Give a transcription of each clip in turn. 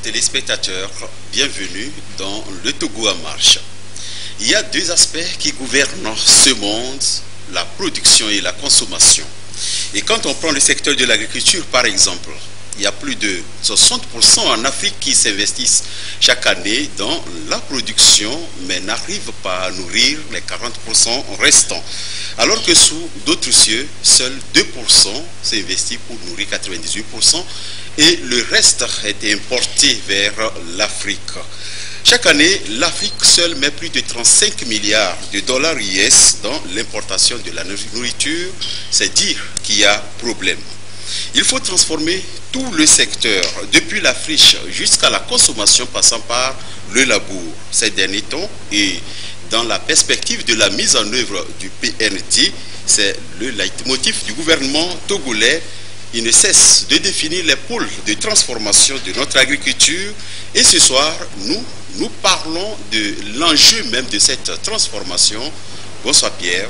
téléspectateurs, bienvenue dans le Togo en marche. Il y a deux aspects qui gouvernent ce monde, la production et la consommation. Et quand on prend le secteur de l'agriculture par exemple, il y a plus de 60% en Afrique qui s'investissent chaque année dans la production, mais n'arrivent pas à nourrir les 40% restants. Alors que sous d'autres cieux, seuls 2% s'investissent pour nourrir 98% et le reste est importé vers l'Afrique. Chaque année, l'Afrique seule met plus de 35 milliards de dollars US dans l'importation de la nourriture. C'est dire qu'il y a problème. Il faut transformer tout le secteur, depuis la friche jusqu'à la consommation passant par le labour. Ces derniers temps, et dans la perspective de la mise en œuvre du PND, c'est le leitmotiv du gouvernement togolais. Il ne cesse de définir les pôles de transformation de notre agriculture. Et ce soir, nous parlons de l'enjeu même de cette transformation. Bonsoir Pierre.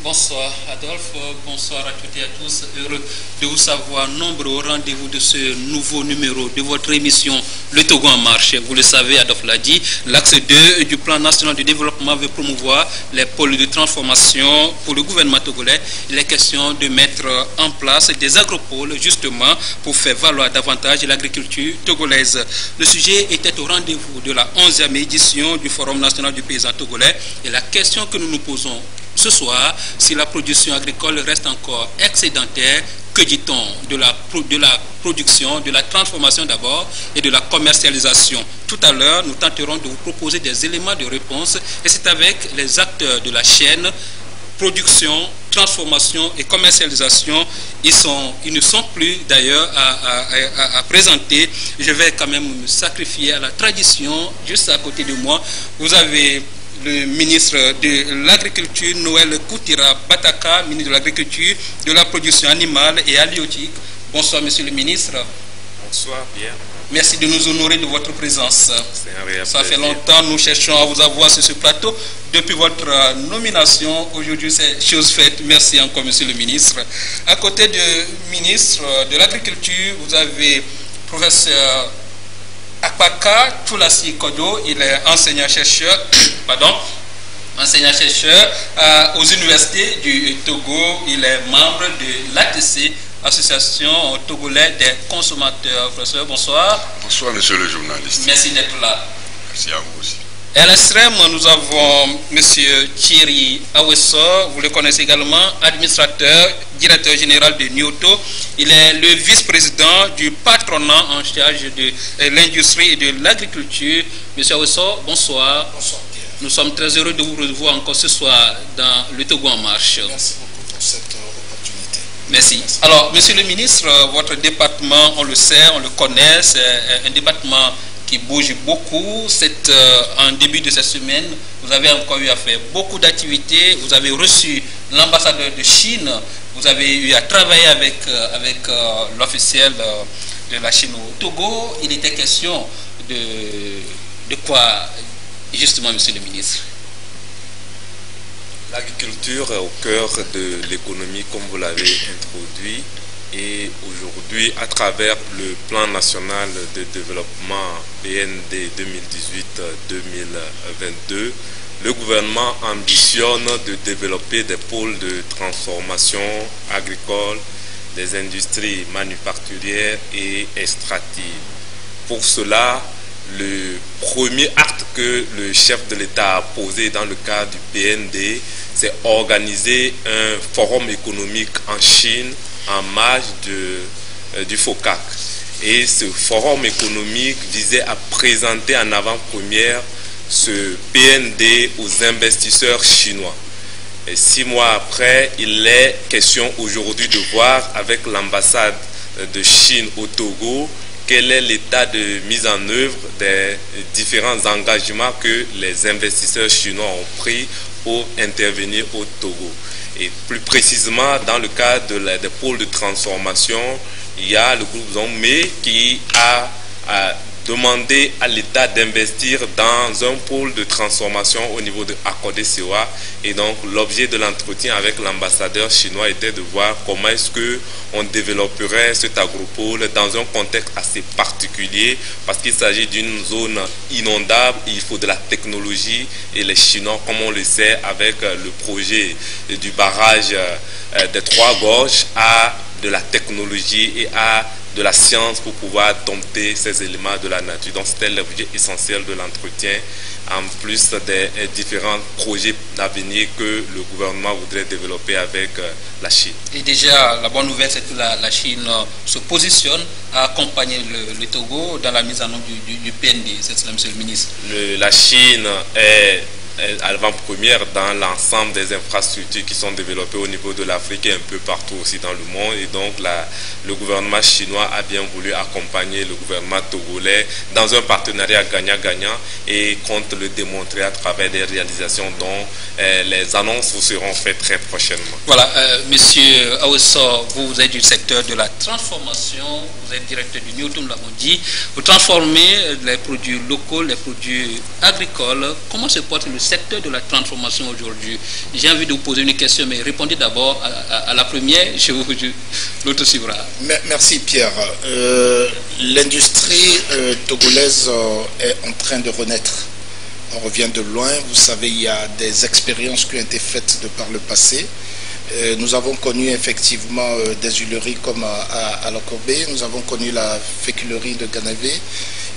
Bonsoir Adolphe, bonsoir à toutes et à tous. Heureux de vous savoir nombreux au rendez-vous de ce nouveau numéro de votre émission Le Togo en marche. Vous le savez, Adolphe l'a dit, l'axe 2 du plan national de développement veut promouvoir les pôles de transformation pour le gouvernement togolais. Il est question de mettre en place des agropoles justement pour faire valoir davantage l'agriculture togolaise. Le sujet était au rendez-vous de la 11e édition du Forum national du paysan togolais et la question que nous nous posons ce soir, si la production agricole reste encore excédentaire, que dit-on de la production, de la transformation d'abord et de la commercialisation? Tout à l'heure, nous tenterons de vous proposer des éléments de réponse et c'est avec les acteurs de la chaîne production, transformation et commercialisation. Ils ne sont plus d'ailleurs à présenter. Je vais quand même me sacrifier à la tradition. Juste à côté de moi, vous avez le ministre de l'Agriculture, Noël Koutira Bataka, ministre de l'Agriculture, de la production animale et halieutique. Bonsoir, monsieur le ministre. Bonsoir, Pierre. Merci de nous honorer de votre présence. Ça fait longtemps, nous cherchons à vous avoir sur ce plateau. Depuis votre nomination, aujourd'hui, c'est chose faite. Merci encore, monsieur le ministre. À côté du ministre de l'Agriculture, vous avez professeur Akpaka Toulassi Kodo, il est enseignant-chercheur aux universités du Togo. Il est membre de l'ATC, Association togolaise des consommateurs. Professeur, bonsoir. Bonsoir, monsieur le journaliste. Merci d'être là. Merci à vous aussi. À l'extrême, nous avons monsieur Thierry Awesso, vous le connaissez également, administrateur, directeur général de Nyoto. Il est le vice-président du patronat en charge de l'industrie et de l'agriculture. Monsieur Awesso, bonsoir. Bonsoir Pierre. Nous sommes très heureux de vous revoir encore ce soir dans le Togo en marche. Merci beaucoup pour cette opportunité. Merci. Alors, monsieur le ministre, votre département, on le sait, on le connaît, c'est un département qui bouge beaucoup. En début de cette semaine, vous avez encore eu à faire beaucoup d'activités. Vous avez reçu l'ambassadeur de Chine. Vous avez eu à travailler avec l'officiel de la Chine au Togo. Il était question de quoi, justement, monsieur le ministre? L'agriculture est au cœur de l'économie, comme vous l'avez introduit. Et aujourd'hui, à travers le plan national de développement PND 2018-2022, le gouvernement ambitionne de développer des pôles de transformation agricole, des industries manufacturières et extractives. Pour cela, le premier acte que le chef de l'État a posé dans le cadre du PND, c'est organiser un forum économique en Chine en marge du FOCAC. Et ce forum économique visait à présenter en avant-première ce PND aux investisseurs chinois. Et 6 mois après, il est question aujourd'hui de voir avec l'ambassade de Chine au Togo quel est l'état de mise en œuvre des différents engagements que les investisseurs chinois ont pris pour intervenir au Togo. Et plus précisément, dans le cadre des pôles de transformation, il y a le groupe Zomé qui a demander à l'État d'investir dans un pôle de transformation au niveau de Akodé-Sewa. Et donc l'objet de l'entretien avec l'ambassadeur chinois était de voir comment est-ce qu'on développerait cet agropôle dans un contexte assez particulier, parce qu'il s'agit d'une zone inondable, il faut de la technologie, et les Chinois, comme on le sait, avec le projet du barrage des Trois Gorges, a de la technologie et a de la science pour pouvoir dompter ces éléments de la nature. Donc c'était l'objet essentiel de l'entretien, en plus des différents projets d'avenir que le gouvernement voudrait développer avec la Chine. Et déjà, la bonne nouvelle, c'est que la Chine se positionne à accompagner le Togo dans la mise en œuvre du PND. C'est cela, Monsieur le ministre. La Chine est avant-première dans l'ensemble des infrastructures qui sont développées au niveau de l'Afrique et un peu partout aussi dans le monde. Et donc le gouvernement chinois a bien voulu accompagner le gouvernement togolais dans un partenariat gagnant-gagnant et compte le démontrer à travers des réalisations dont les annonces vous seront faites très prochainement. Voilà, Monsieur Aousso, vous êtes du secteur de la transformation, vous êtes directeur du Newton, nous l'avons dit. Vous transformez les produits locaux, les produits agricoles. Comment se porte le secteur de la transformation aujourd'hui? J'ai envie de vous poser une question, mais répondez d'abord à la première, l'autre suivra. Merci Pierre. L'industrie togolaise est en train de renaître. On revient de loin. Vous savez, il y a des expériences qui ont été faites de par le passé. Nous avons connu effectivement des huileries comme à Lokobé, nous avons connu la féculerie de Ganavé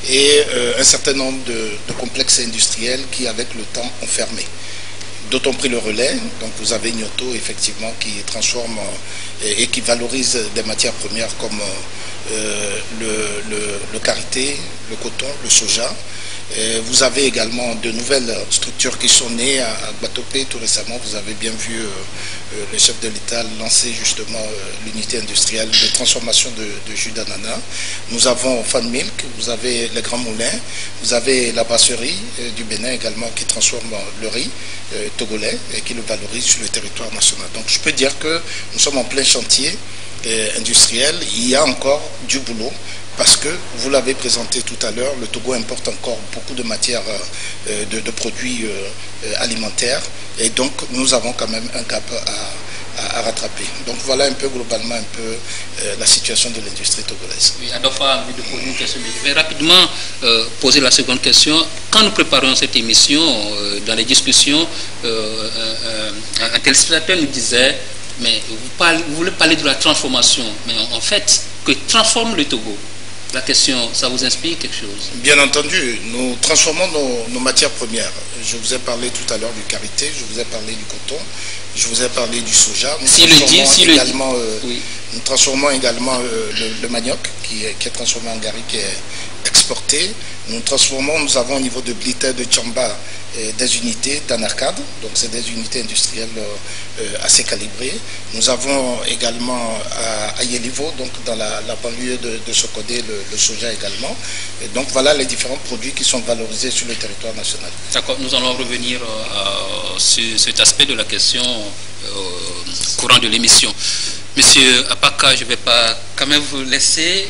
et un certain nombre de complexes industriels qui, avec le temps, ont fermé. D'autres ont pris le relais. Donc vous avez Nyoto, effectivement, qui transforme et qui valorise des matières premières comme le karité, le coton, le soja. Vous avez également de nouvelles structures qui sont nées à Batopé tout récemment. Vous avez bien vu le chef de l'État lancer justement l'unité industrielle de transformation de jus d'ananas. Nous avons Fan Milk, vous avez les grands moulins, vous avez la brasserie du Bénin également qui transforme le riz togolais et qui le valorise sur le territoire national. Donc je peux dire que nous sommes en plein chantier industriel. Il y a encore du boulot. Parce que, vous l'avez présenté tout à l'heure, le Togo importe encore beaucoup de matières, de produits alimentaires. Et donc, nous avons quand même un gap à rattraper. Donc, voilà un peu globalement la situation de l'industrie togolaise. Oui, Adolphe a envie de poser une question. Je vais rapidement poser la seconde question. Quand nous préparions cette émission, dans les discussions, un téléspectateur nous disait, mais vous voulez parler de la transformation, mais en fait, que transforme le Togo? La question, ça vous inspire quelque chose? Bien entendu, nous transformons nos matières premières. Je vous ai parlé tout à l'heure du karité, je vous ai parlé du coton, je vous ai parlé du soja. Nous transformons également le manioc qui est transformé en gari, qui est exporté. Nous avons au niveau de Bliter, de Tchamba, des unités d'Anarcade, donc c'est des unités industrielles assez calibrées. Nous avons également à Yelivo, donc dans la banlieue de Sokodé, le soja également. Et donc voilà les différents produits qui sont valorisés sur le territoire national. D'accord, nous allons revenir sur cet aspect de la question courant de l'émission. Monsieur Apaka, je ne vais pas quand même vous laisser,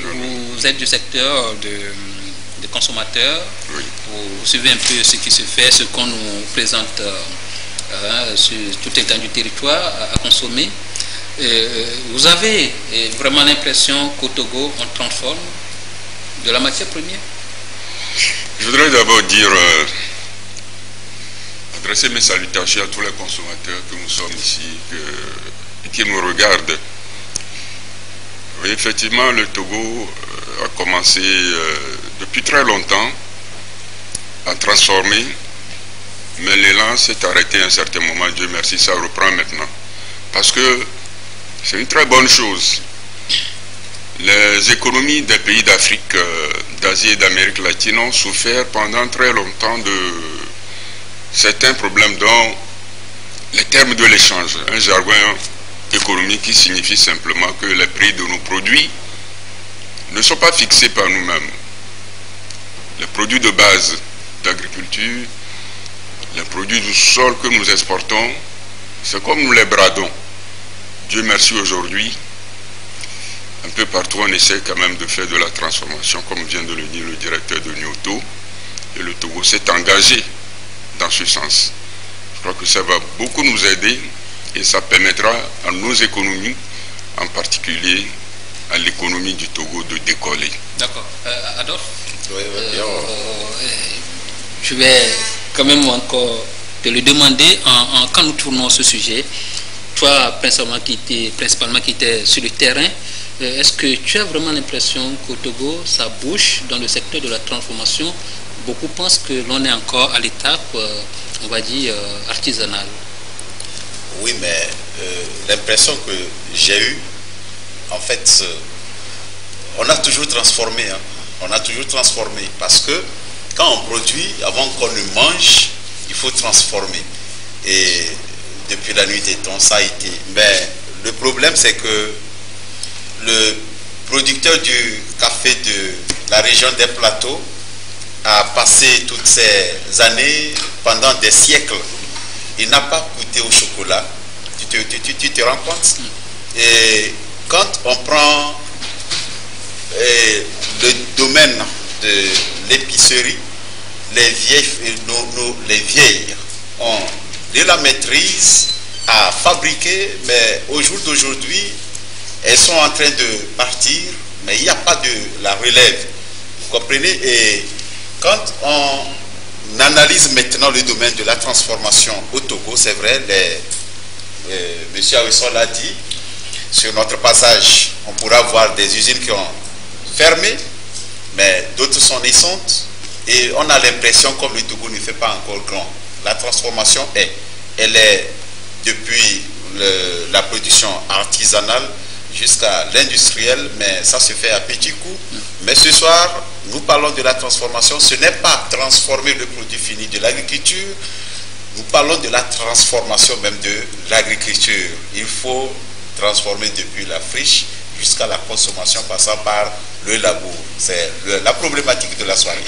vous êtes du secteur des consommateurs, oui. Vous suivez un peu ce qui se fait, ce qu'on nous présente sur tout l'étendue du territoire à consommer. Vous avez vraiment l'impression qu'au Togo, on transforme de la matière première? Je voudrais d'abord dire, adresser mes salutations à tous les consommateurs que nous sommes ici et qui nous regardent. Oui, effectivement, le Togo a commencé depuis très longtemps à transformer, mais l'élan s'est arrêté à un certain moment. Dieu merci, ça reprend maintenant. Parce que c'est une très bonne chose. Les économies des pays d'Afrique, d'Asie et d'Amérique latine ont souffert pendant très longtemps de certains problèmes, dont les termes de l'échange, un jargon économique qui signifie simplement que les prix de nos produits ne sont pas fixés par nous-mêmes. Les produits de base d'agriculture, les produits du sol que nous exportons, c'est comme nous les bradons. Dieu merci aujourd'hui, un peu partout, on essaie quand même de faire de la transformation, comme vient de le dire le directeur de Nyoto. Et le Togo s'est engagé dans ce sens. Je crois que ça va beaucoup nous aider et ça permettra à nos économies, en particulier à l'économie du Togo, de décoller. D'accord. Adolphe, bien. je vais quand même encore te le demander quand nous tournons ce sujet. Toi, principalement qui étais sur le terrain, est-ce que tu as vraiment l'impression qu'au Togo, ça bouge dans le secteur de la transformation? Beaucoup pensent que l'on est encore à l'étape, on va dire, artisanale. Oui, mais l'impression que j'ai eue, en fait, on a toujours transformé. Hein. On a toujours transformé. Parce que quand on produit, avant qu'on ne mange, il faut transformer. Et depuis la nuit des temps, ça a été. Mais le problème, c'est que le producteur du café de la région des Plateaux a passé toutes ces années, pendant des siècles, il n'a pas goûté au chocolat. Tu te rends compte? Et quand on prend le domaine de l'épicerie, les vieilles ont de la maîtrise à fabriquer, mais au jour d'aujourd'hui, elles sont en train de partir, mais il n'y a pas de la relève. Vous comprenez? Et quand on analyse maintenant le domaine de la transformation au Togo, c'est vrai, M. Awisson l'a dit, sur notre passage, on pourra voir des usines qui ont fermé, mais d'autres sont naissantes, et on a l'impression comme le Togo ne fait pas encore grand. La transformation elle est depuis la production artisanale jusqu'à l'industriel, mais ça se fait à petits coups. Mais ce soir, nous parlons de la transformation. Ce n'est pas transformer le produit fini de l'agriculture, nous parlons de la transformation même de l'agriculture. Il faut transformer depuis la friche jusqu'à la consommation, passant par le labour. C'est la problématique de la soirée.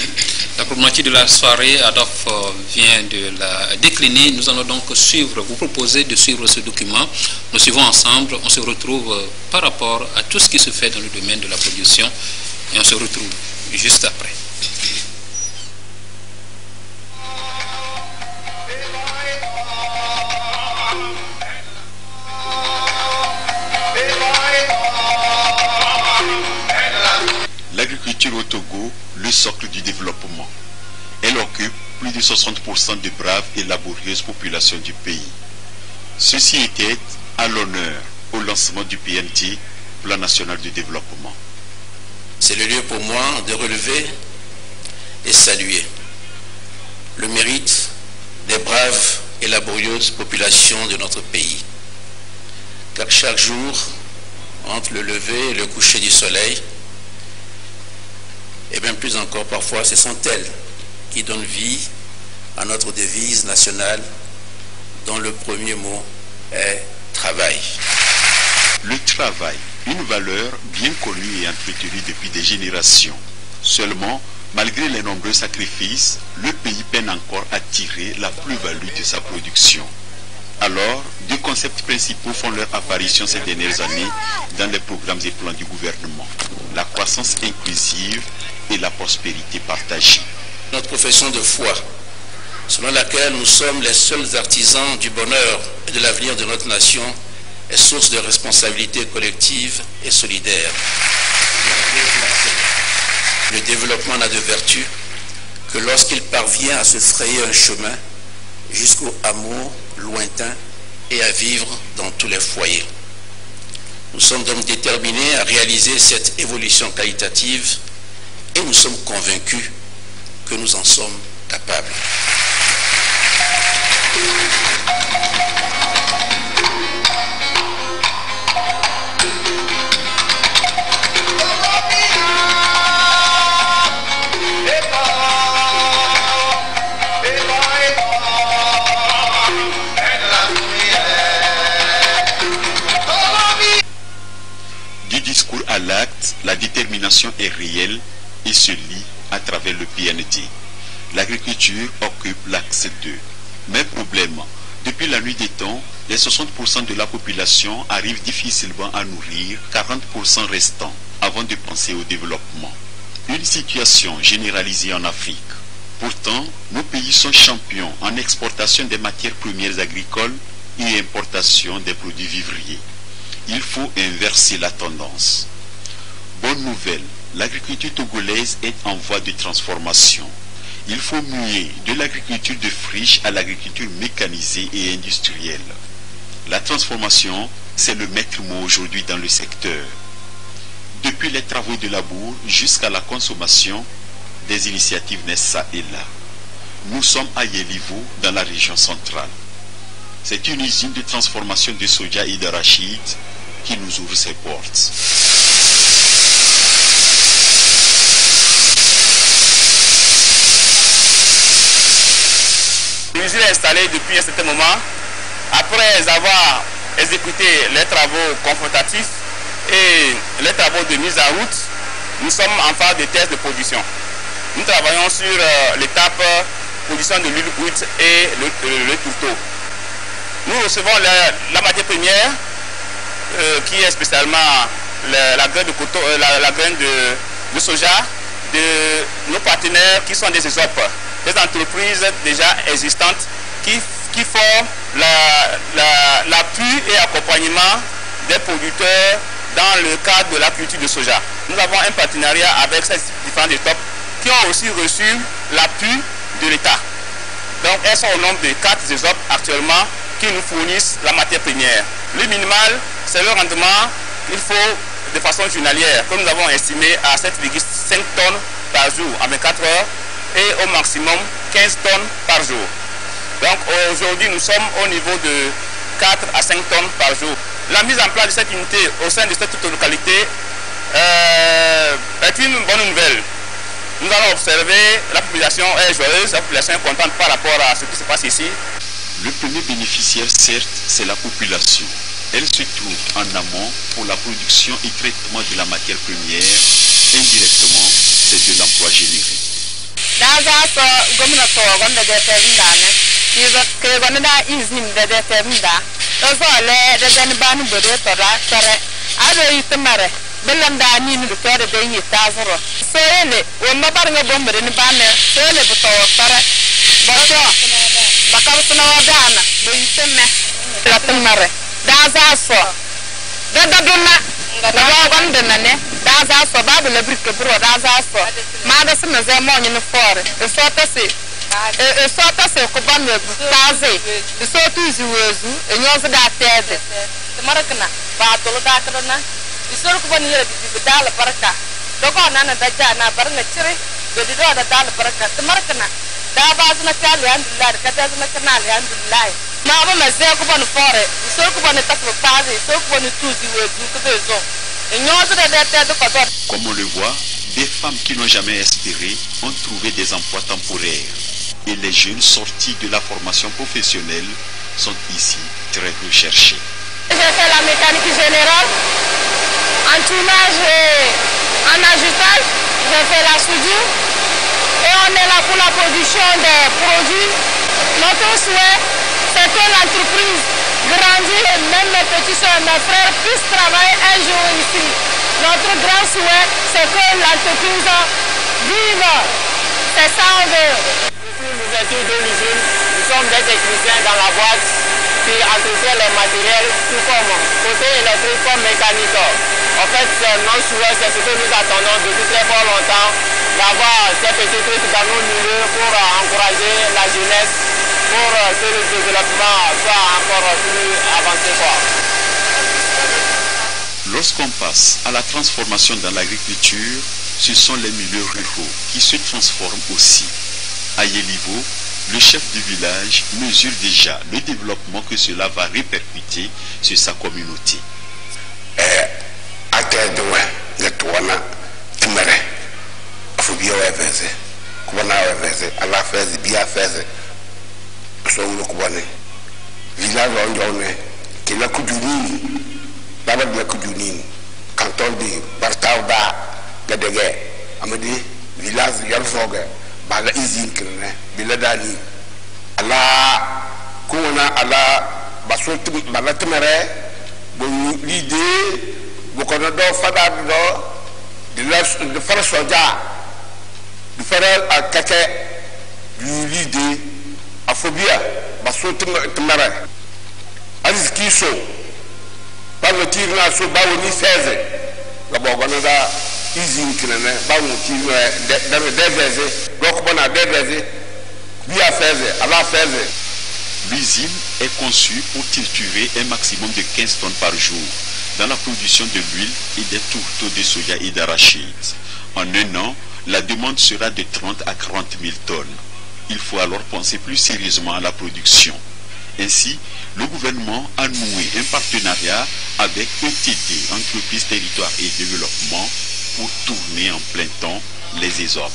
La problématique de la soirée, Adolphe vient de la décliner. Nous allons donc vous proposer de suivre ce document. Nous suivons ensemble, on se retrouve par rapport à tout ce qui se fait dans le domaine de la production et on se retrouve juste après. L'agriculture au Togo, le socle du développement. Elle occupe plus de 60% de braves et laborieuses populations du pays. Ceci était à l'honneur au lancement du PND, Plan National de Développement. C'est le lieu pour moi de relever et saluer le mérite des braves et laborieuses populations de notre pays. Car chaque jour, entre le lever et le coucher du soleil, et bien plus encore parfois, ce sont elles qui donnent vie à notre devise nationale dont le premier mot est travail. Le travail, une valeur bien connue et entretenue depuis des générations. Seulement, malgré les nombreux sacrifices, le pays peine encore à tirer la plus-value de sa production. Alors, deux concepts principaux font leur apparition ces dernières années dans les programmes et plans du gouvernement. La croissance inclusive et la prospérité partagée. Notre profession de foi, selon laquelle nous sommes les seuls artisans du bonheur et de l'avenir de notre nation, est source de responsabilité collective et solidaire. Le développement n'a de vertu que lorsqu'il parvient à se frayer un chemin jusqu'au hameau lointain et à vivre dans tous les foyers. Nous sommes donc déterminés à réaliser cette évolution qualitative et nous sommes convaincus que nous en sommes capables. Du discours à l'acte, la détermination est réelle et se lie à travers le PND. L'agriculture occupe l'axe 2. Mais problème, depuis la nuit des temps, les 60% de la population arrivent difficilement à nourrir 40% restants avant de penser au développement. Une situation généralisée en Afrique. Pourtant, nos pays sont champions en exportation des matières premières agricoles et importation des produits vivriers. Il faut inverser la tendance. Bonne nouvelle, l'agriculture togolaise est en voie de transformation. Il faut muer de l'agriculture de friche à l'agriculture mécanisée et industrielle. La transformation, c'est le maître mot aujourd'hui dans le secteur. Depuis les travaux de labour jusqu'à la consommation, des initiatives naissent ça et là. Nous sommes à Yelivo, dans la région centrale. C'est une usine de transformation de soja et d'arachide qui nous ouvre ses portes. L'usine est installée depuis un certain moment. Après avoir exécuté les travaux confrontatifs et les travaux de mise en route, nous sommes en phase de test de production. Nous travaillons sur l'étape production de l'huile brute et le tourteau. Nous recevons la matière première qui est spécialement la graine de coton, la graine de soja de nos partenaires qui sont des ESOP, des entreprises déjà existantes qui font l'appui et accompagnement des producteurs dans le cadre de la culture de soja. Nous avons un partenariat avec ces différentes ESOP qui ont aussi reçu l'appui de l'État. Donc elles sont au nombre de 4 ESOP actuellement qui nous fournissent la matière première. Le minimal, c'est le rendement qu'il faut de façon journalière, que nous avons estimé à 7,5 tonnes par jour en 24 heures et au maximum 15 tonnes par jour. Donc aujourd'hui, nous sommes au niveau de 4 à 5 tonnes par jour. La mise en place de cette unité au sein de cette localité est une bonne nouvelle. Nous allons observer, la population est joyeuse, la population est contente par rapport à ce qui se passe ici. Le premier bénéficiaire, certes, c'est la population. Elle se trouve en amont pour la production et traitement de la matière première. Indirectement, c'est de l'emploi généré. Comme on le voit, des femmes qui n'ont jamais espéré ont trouvé des emplois temporaires. Et les jeunes sortis de la formation professionnelle sont ici très recherchés. J'ai fait la mécanique générale, en tournage et en ajustage, j'ai fait la soudure et on est là pour la production des produits. Notre souhait, c'est que l'entreprise grandisse et même mes petits soeurs, mes frères puissent travailler un jour ici. Notre grand souhait, c'est que l'entreprise vive. C'est ça on veut. Nous étions de l'usine, nous sommes des techniciens dans la boîte qui entretiennent les matériels tout comme côté électrique comme mécanique. En fait, notre souhait, c'est ce que nous attendons depuis très fort longtemps, d'avoir ces petits trucs dans nos milieux pour encourager la jeunesse, pour que le développement soit encore plus avancé. Lorsqu'on passe à la transformation dans l'agriculture, ce sont les milieux ruraux qui se transforment aussi. À Yelivo, le chef du village mesure déjà le développement que cela va répercuter sur sa communauté. Canton de Bartauda, Gadege, Amadi, village Yarfoga, Bala Izin, Biladani, Allah, Kuna, Allah, baso balatemere l'idée bokonodo fada do de faire soja de faire à keke l'idée a phobia baso temere azki so par le tir na so ba woni 16 la bokonoda usine kinene ba woni tir de deveze donc bona deveze bi a 16 ala 16. L'usine est conçue pour triturer un maximum de 15 tonnes par jour dans la production de l'huile et des tourteaux de soja et d'arachide. En un an, la demande sera de 30 à 40 000 tonnes. Il faut alors penser plus sérieusement à la production. Ainsi, le gouvernement a noué un partenariat avec ETD, Entreprise Territoire et Développement, pour tourner en plein temps les ESOP.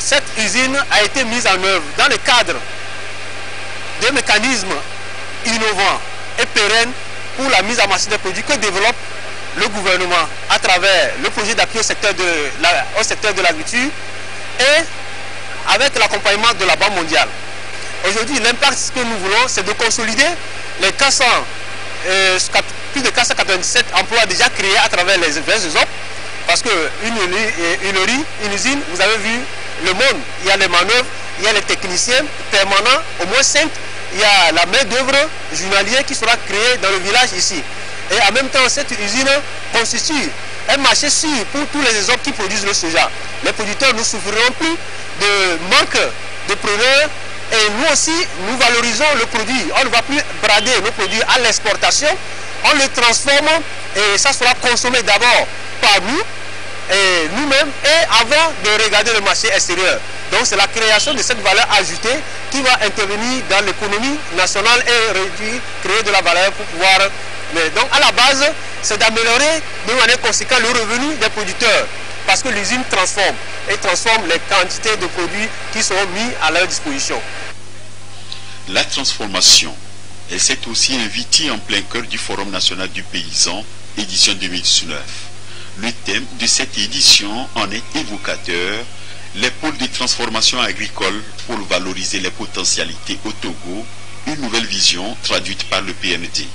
Cette usine a été mise en œuvre dans le cadre des mécanismes innovants et pérennes pour la mise en marché des produits que développe le gouvernement à travers le projet d'appui au secteur de l'agriculture et avec l'accompagnement de la Banque mondiale. Aujourd'hui, l'impact que nous voulons, c'est de consolider les plus de 497 emplois déjà créés à travers les ESOP, parce qu'une usine, vous avez vu le monde, il y a les manœuvres, il y a les techniciens permanents, au moins 5. Il y a la main d'œuvre journalière qui sera créée dans le village ici. Et en même temps, cette usine constitue un marché sûr pour tous les ESOP qui produisent le soja. Les producteurs ne souffriront plus de manque de preneurs et nous aussi, nous valorisons le produit. On ne va plus brader nos produits à l'exportation, on le transforme et ça sera consommé d'abord par nous et nous-mêmes et avant de regarder le marché extérieur. Donc c'est la création de cette valeur ajoutée qui va intervenir dans l'économie nationale et créer de la valeur pour pouvoir... Mais donc à la base, c'est d'améliorer de manière conséquente le revenu des producteurs. Parce que l'usine transforme les quantités de produits qui seront mis à leur disposition. La transformation, elle s'est aussi invitée en plein cœur du Forum national du paysan, édition 2019. Le thème de cette édition en est évocateur, les pôles de transformation agricole pour valoriser les potentialités au Togo, une nouvelle vision traduite par le PND.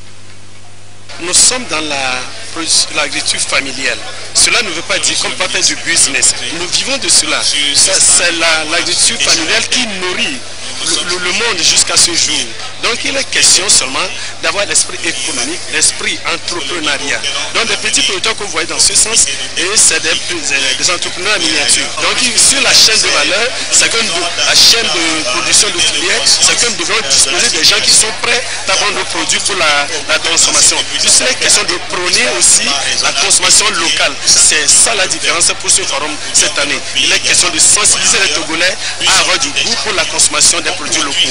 Nous sommes dans l'agriculture familiale. Cela ne veut pas dire qu'on peut faire du business. Nous vivons de cela. C'est l'agriculture familiale qui nourrit le monde jusqu'à ce jour. Donc il est question seulement d'avoir l'esprit économique, l'esprit entrepreneuriat. Donc des petits producteurs que vous voyez dans ce sens, et c'est des entrepreneurs en miniature. Donc sur la chaîne de valeur, c'est comme la chaîne de production de filière, c'est comme nous devons disposer des gens qui sont prêts à vendre nos produits pour la transformation. Il est question de prôner aussi la consommation locale. C'est ça la différence pour ce forum cette année. Il est question de sensibiliser les Togolais à avoir du goût pour la consommation des produits locaux.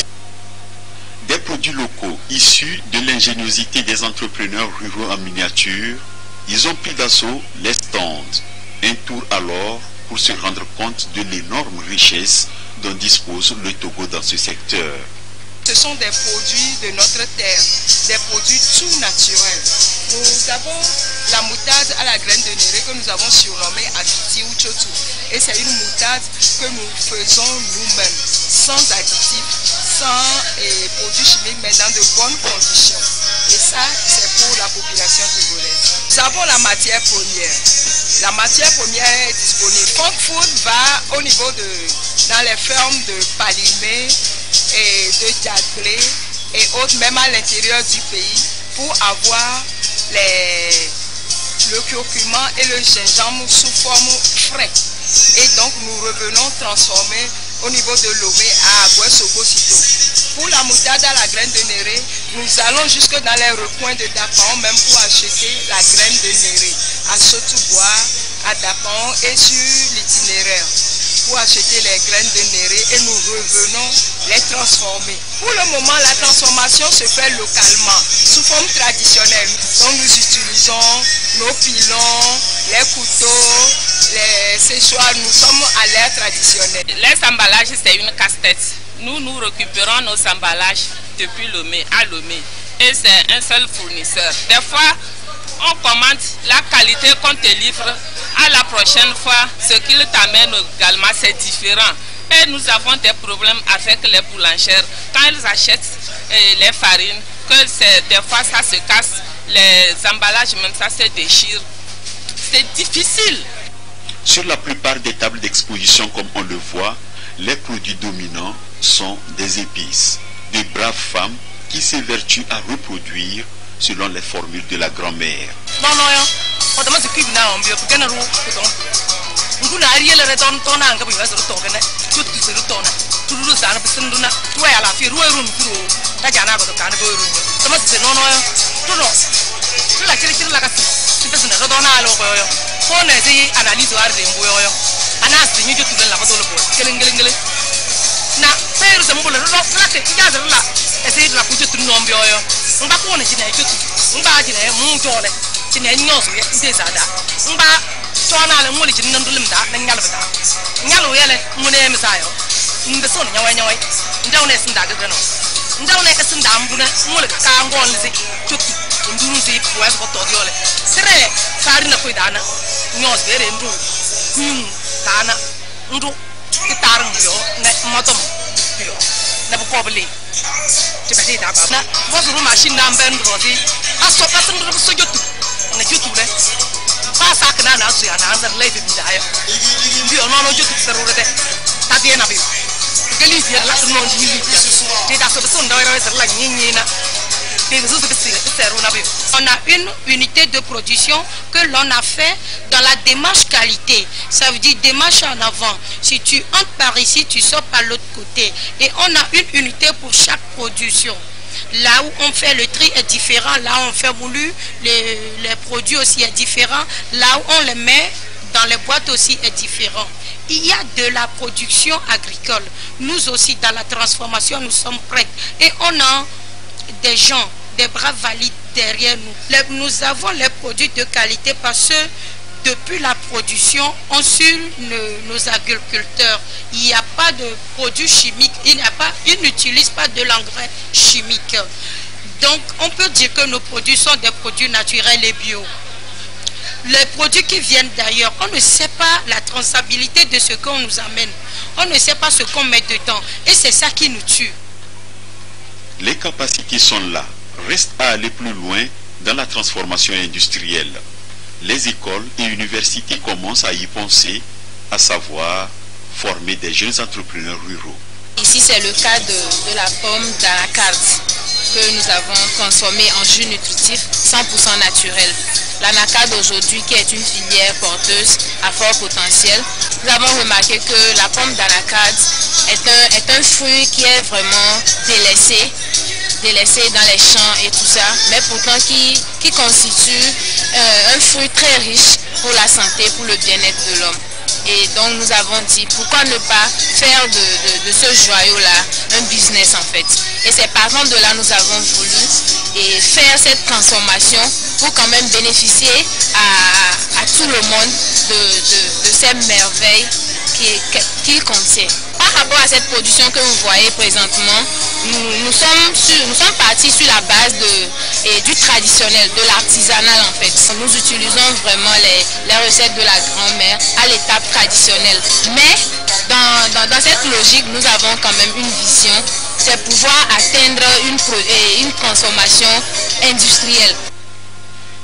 Des produits locaux issus de l'ingéniosité des entrepreneurs ruraux en miniature, ils ont pris d'assaut les stands. Un tour alors pour se rendre compte de l'énorme richesse dont dispose le Togo dans ce secteur. Ce sont des produits de notre terre, des produits tout naturels. Nous avons la moutarde à la graine de néré que nous avons surnommée Abiti ou Chotou. Et c'est une moutarde que nous faisons nous-mêmes, sans additifs, sans produits chimiques, mais dans de bonnes conditions. Et ça, c'est pour la population togolaise. Nous avons la matière première. La matière première est disponible. Funk Food va au niveau dans les fermes de Palimé et de Diaglé et autres, même à l'intérieur du pays, pour avoir le curcuma et le gingembre sous forme frais. Et donc nous revenons transformer au niveau de Lomé à Agoué-Sogosito. Pour la moutarde à la graine de néré, nous allons jusque dans les recoins de Dapan, même pour acheter la graine de néré à Sotoubois, à Dapan et sur l'itinéraire pour acheter les graines de néré et nous revenons les transformer. Pour le moment, la transformation se fait localement, sous forme traditionnelle. Donc nous utilisons nos pilons, les couteaux, les séchoirs, nous sommes à l'ère traditionnelle. Les emballages, c'est une casse-tête. Nous récupérons nos emballages depuis Lomé à Lomé et c'est un seul fournisseur. Des fois, on commande la qualité qu'on te livre. À la prochaine fois, ce qu'il t'amène également, c'est différent. Et nous avons des problèmes avec les boulangères. Quand ils achètent les farines, que des fois ça se casse, les emballages même ça se déchire. C'est difficile. Sur la plupart des tables d'exposition, comme on le voit, les produits dominants sont des épices. De braves femmes qui s'évertuent à reproduire selon les formules de la grand-mère. On a une unité de production que l'on a fait dans la démarche qualité. Ça veut dire démarche en avant. Si tu entres par ici, tu sors par l'autre côté. Et on a une unité pour chaque production. Là où on fait le tri est différent. Là où on fait moulu, les produits aussi est différent. Là où on les met dans les boîtes aussi est différent. Il y a de la production agricole. Nous aussi, dans la transformation, nous sommes prêts. Et on a des gens, des bras valides derrière nous. Nous avons les produits de qualité parce que depuis la production, on suit nos agriculteurs. Il n'y a pas de produits chimiques, ils n'utilisent pas de l'engrais chimique. Donc, on peut dire que nos produits sont des produits naturels et bio. Les produits qui viennent d'ailleurs, on ne sait pas la traçabilité de ce qu'on nous amène. On ne sait pas ce qu'on met dedans. Et c'est ça qui nous tue. Les capacités sont là. Reste à aller plus loin dans la transformation industrielle. Les écoles et universités commencent à y penser, à savoir former des jeunes entrepreneurs ruraux. Ici, c'est le cas de la pomme d'anacarde que nous avons transformée en jus nutritif 100% naturel. L'anacarde aujourd'hui, qui est une filière porteuse à fort potentiel, nous avons remarqué que la pomme d'anacarde est un fruit qui est vraiment délaissé dans les champs et tout ça, mais pourtant qui constitue un fruit très riche pour la santé, pour le bien-être de l'homme. Et donc nous avons dit pourquoi ne pas faire de ce joyau-là un business en fait. Et c'est partant de là nous avons voulu faire cette transformation pour quand même bénéficier à tout le monde de ces merveilles qu'il contient. Par rapport à cette production que vous voyez présentement, nous sommes partis sur la base du traditionnel, de l'artisanal en fait. Nous utilisons vraiment les recettes de la grand-mère à l'étape traditionnelle. Mais dans cette logique, nous avons quand même une vision, c'est pouvoir atteindre une transformation industrielle.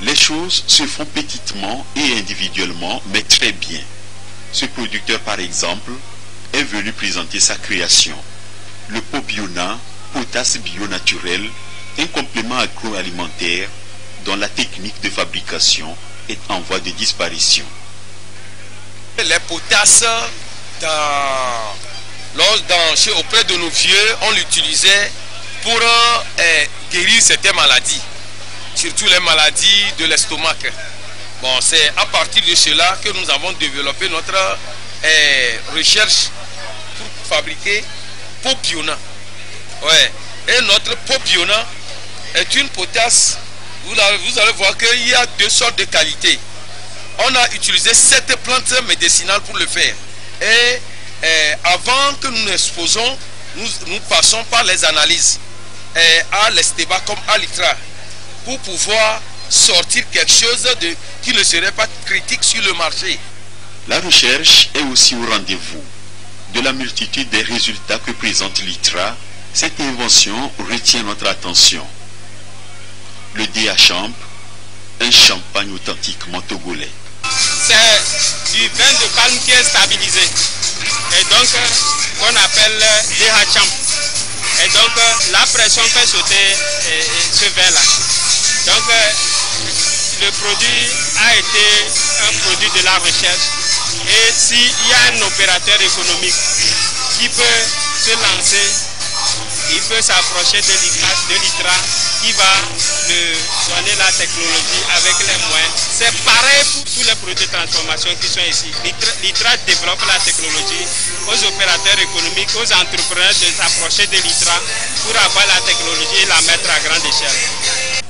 Les choses se font petitement et individuellement, mais très bien. Ce producteur, par exemple, est venu présenter sa création. Le Pobiona, potasse bio naturel, un complément agroalimentaire dont la technique de fabrication est en voie de disparition. Les potasses, auprès de nos vieux, on l'utilisait pour guérir certaines maladies, surtout les maladies de l'estomac. Bon, c'est à partir de cela que nous avons développé notre recherche pour fabriquer Pobiona. Ouais. Et notre Pobiona est une potasse. Vous allez voir qu'il y a deux sortes de qualités. On a utilisé 7 plantes médicinales pour le faire. Et avant que nous l'exposons, nous passons par les analyses à l'Esteba comme à l'ITRA pour pouvoir sortir quelque chose qui ne serait pas critique sur le marché. La recherche est aussi au rendez-vous. De la multitude des résultats que présente l'ITRA, cette invention retient notre attention. le DH-Amp, un champagne authentiquement togolais. C'est du vin de palme qui est stabilisé et donc qu'on appelle DH-Amp. Et donc la pression fait sauter ce vin-là. Donc le produit a été un produit de la recherche et s'il y a un opérateur économique qui peut se lancer, il peut s'approcher de l'ITRA qui va lui donner la technologie avec les moyens. C'est pareil pour tous les produits de transformation qui sont ici. L'ITRA développe la technologie aux opérateurs économiques, aux entrepreneurs de s'approcher de l'ITRA pour avoir la technologie et la mettre à grande échelle.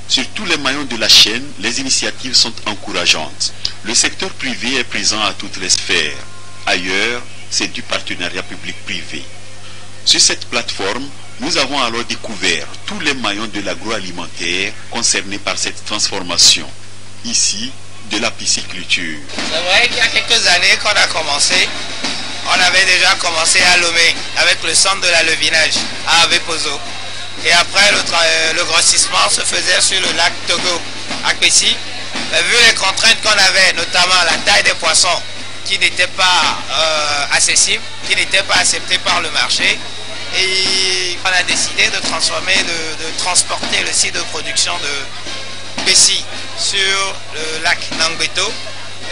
Sur tous les maillons de la chaîne, les initiatives sont encourageantes. Le secteur privé est présent à toutes les sphères. Ailleurs, c'est du partenariat public-privé. Sur cette plateforme, nous avons alors découvert tous les maillons de l'agroalimentaire concernés par cette transformation. Ici, de la pisciculture. C'est vrai qu'il y a quelques années qu'on a commencé, on avait déjà commencé à Lomé avec le centre de la levinage à Avepozo. Et après, le grossissement se faisait sur le lac Togo, à Pessi. Vu les contraintes qu'on avait, notamment la taille des poissons qui n'était pas accessible, qui n'était pas acceptée par le marché, et on a décidé de transformer, de transporter le site de production de Pessi sur le lac Nangbeto.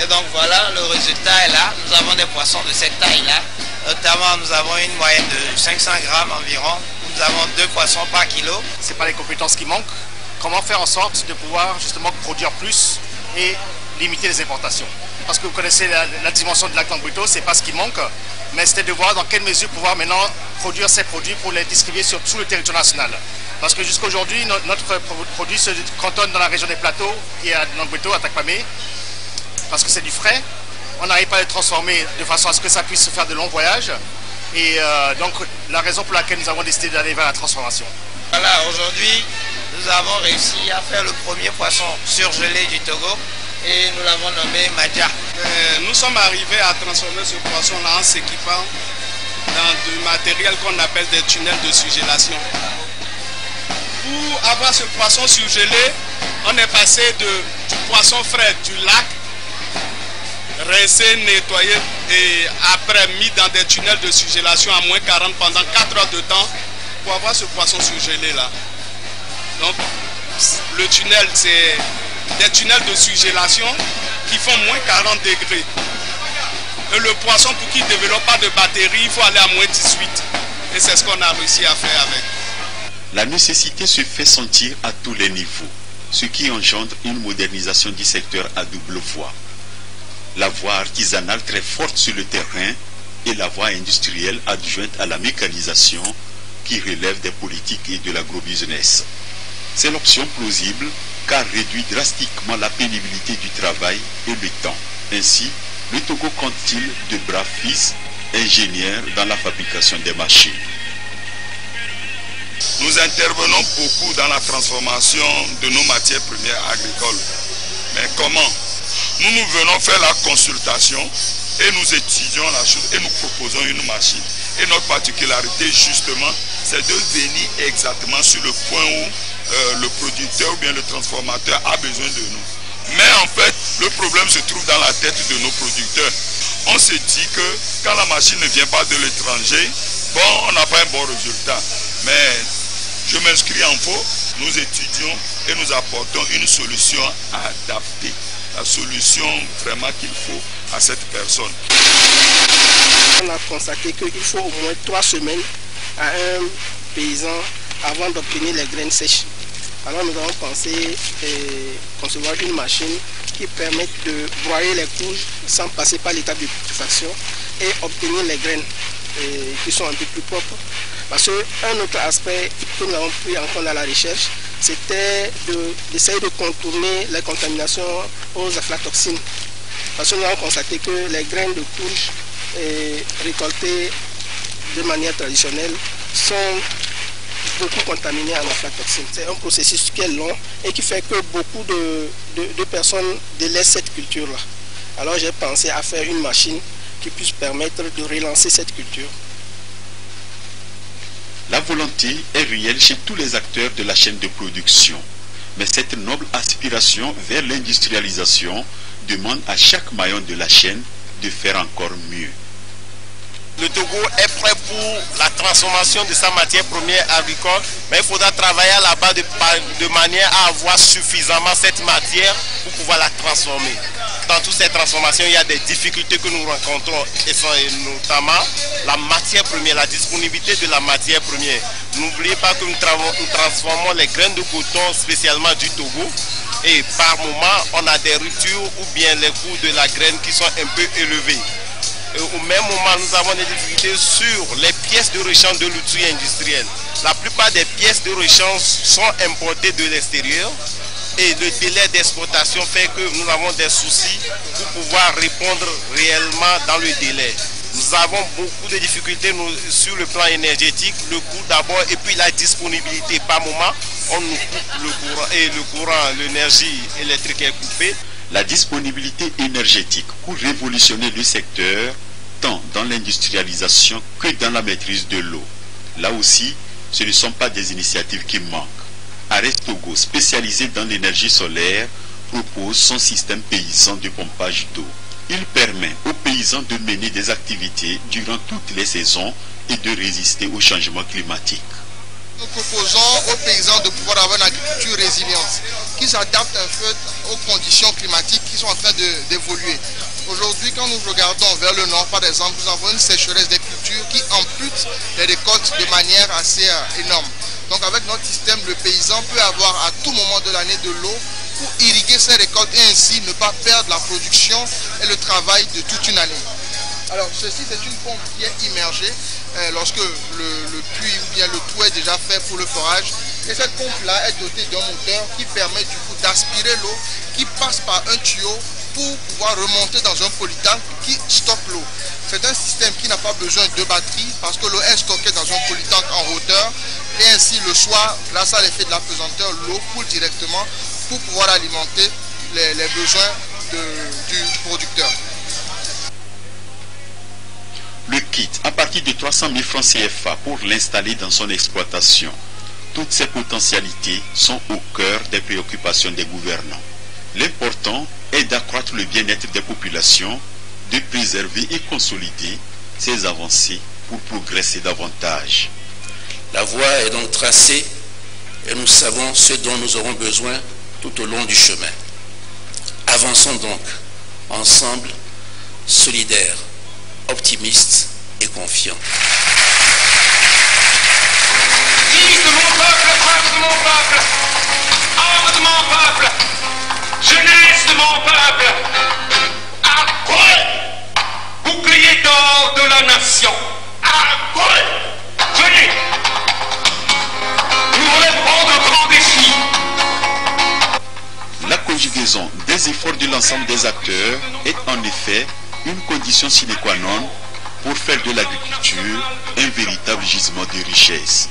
Et donc voilà, le résultat est là. Nous avons des poissons de cette taille-là. Notamment, nous avons une moyenne de 500 grammes environ. Nous avons 2 poissons par kilo. Ce n'est pas les compétences qui manquent. Comment faire en sorte de pouvoir justement produire plus et limiter les importations? Parce que vous connaissez la dimension de lac Nangbeto, ce n'est pas ce qui manque, mais c'était de voir dans quelle mesure pouvoir maintenant produire ces produits pour les distribuer sur tout le territoire national. Parce que jusqu'à aujourd'hui, notre produit se cantonne dans la région des plateaux, qui est à Nangbeto, à Takpamé, parce que c'est du frais. On n'arrive pas à le transformer de façon à ce que ça puisse se faire de longs voyages. Et donc, la raison pour laquelle nous avons décidé d'aller vers la transformation. Voilà, aujourd'hui, nous avons réussi à faire le premier poisson surgelé du Togo et nous l'avons nommé Madja. Nous sommes arrivés à transformer ce poisson-là en s'équipant dans du matériel qu'on appelle des tunnels de surgélation. Pour avoir ce poisson surgelé, on est passé du poisson frais du lac, rincé, nettoyé et après mis dans des tunnels de surgélation à moins 40 pendant 4 heures de temps pour avoir ce poisson surgelé là. Donc le tunnel, c'est des tunnels de surgélation qui font moins 40 degrés. Et le poisson, pour qu'il ne développe pas de batterie, il faut aller à moins 18. Et c'est ce qu'on a réussi à faire avec. La nécessité se fait sentir à tous les niveaux, ce qui engendre une modernisation du secteur à double voie. La voie artisanale très forte sur le terrain et la voie industrielle adjointe à la mécanisation qui relève des politiques et de l'agrobusiness. C'est l'option plausible car réduit drastiquement la pénibilité du travail et le temps. Ainsi, le Togo compte-t-il de braves fils ingénieurs dans la fabrication des machines. Nous intervenons beaucoup dans la transformation de nos matières premières agricoles. Mais comment? Nous venons faire la consultation et nous étudions la chose et nous proposons une machine. Et notre particularité justement, c'est de venir exactement sur le point où le producteur ou bien le transformateur a besoin de nous. Mais en fait, le problème se trouve dans la tête de nos producteurs. On se dit que quand la machine ne vient pas de l'étranger, bon, on n'a pas un bon résultat. Mais je m'inscris en faux, nous étudions et nous apportons une solution adaptée. La solution vraiment qu'il faut à cette personne. On a constaté qu'il faut au moins 3 semaines à un paysan avant d'obtenir les graines sèches. Alors nous avons pensé concevoir une machine qui permette de broyer les courges sans passer par l'étape de putréfaction et obtenir les graines qui sont un peu plus propres. Parce qu'un autre aspect que nous avons pris en compte dans la recherche, c'était d'essayer de contourner les contaminations aux aflatoxines. Parce que nous avons constaté que les graines de courge récoltées de manière traditionnelle sont beaucoup contaminées en aflatoxines. C'est un processus qui est long et qui fait que beaucoup de personnes délaissent cette culture-là. Alors j'ai pensé à faire une machine qui puisse permettre de relancer cette culture. La volonté est réelle chez tous les acteurs de la chaîne de production. Mais cette noble aspiration vers l'industrialisation demande à chaque maillon de la chaîne de faire encore mieux. Le Togo est prêt pour la transformation de sa matière première agricole, mais il faudra travailler là-bas de manière à avoir suffisamment cette matière pour pouvoir la transformer. Dans toutes ces transformations, il y a des difficultés que nous rencontrons, et notamment la matière première, la disponibilité de la matière première. N'oubliez pas que nous transformons les graines de coton spécialement du Togo, et par moment, on a des ruptures ou bien les coûts de la graine qui sont un peu élevés. Au même moment, nous avons des difficultés sur les pièces de rechange de l'outil industriel. La plupart des pièces de rechange sont importées de l'extérieur et le délai d'exportation fait que nous avons des soucis pour pouvoir répondre réellement dans le délai. Nous avons beaucoup de difficultés sur le plan énergétique, le coût d'abord et puis la disponibilité. Par moment, on nous coupe le courant et l'énergie électrique est coupée. La disponibilité énergétique pour révolutionner le secteur, tant dans l'industrialisation que dans la maîtrise de l'eau. Là aussi, ce ne sont pas des initiatives qui manquent. Ares Togo, spécialisé dans l'énergie solaire, propose son système paysan de pompage d'eau. Il permet aux paysans de mener des activités durant toutes les saisons et de résister au changement climatique. Nous proposons aux paysans de pouvoir avoir une agriculture résiliente qui s'adapte en fait aux conditions climatiques qui sont en train d'évoluer. Aujourd'hui, quand nous regardons vers le nord, par exemple, nous avons une sécheresse des cultures qui ampute les récoltes de manière assez énorme. Donc avec notre système, le paysan peut avoir à tout moment de l'année de l'eau pour irriguer ses récoltes et ainsi ne pas perdre la production et le travail de toute une année. Alors ceci, c'est une pompe qui est immergée lorsque le puits ou bien le trou est déjà fait pour le forage. Et cette pompe-là est dotée d'un moteur qui permet du coup d'aspirer l'eau qui passe par un tuyau pour pouvoir remonter dans un polytank qui stocke l'eau. C'est un système qui n'a pas besoin de batterie parce que l'eau est stockée dans un polytank en hauteur et ainsi le soir, grâce à l'effet de la pesanteur, l'eau coule directement pour pouvoir alimenter les besoins du producteur. Le kit à partir de 300 000 francs CFA pour l'installer dans son exploitation. Toutes ces potentialités sont au cœur des préoccupations des gouvernants. L'important est d'accroître le bien-être des populations, de préserver et consolider ces avancées pour progresser davantage. La voie est donc tracée et nous savons ce dont nous aurons besoin tout au long du chemin. Avançons donc ensemble, solidaires, optimistes et confiants. Fils de mon peuple, prince de mon peuple, âme de mon peuple, jeunesse de mon peuple, à quoi? Bouclier d'or de la nation, à quoi? Venez, nous relèverons de grands défis. La conjugaison des efforts de l'ensemble des acteurs est en effet une condition sine qua non pour faire de l'agriculture un véritable gisement de richesse.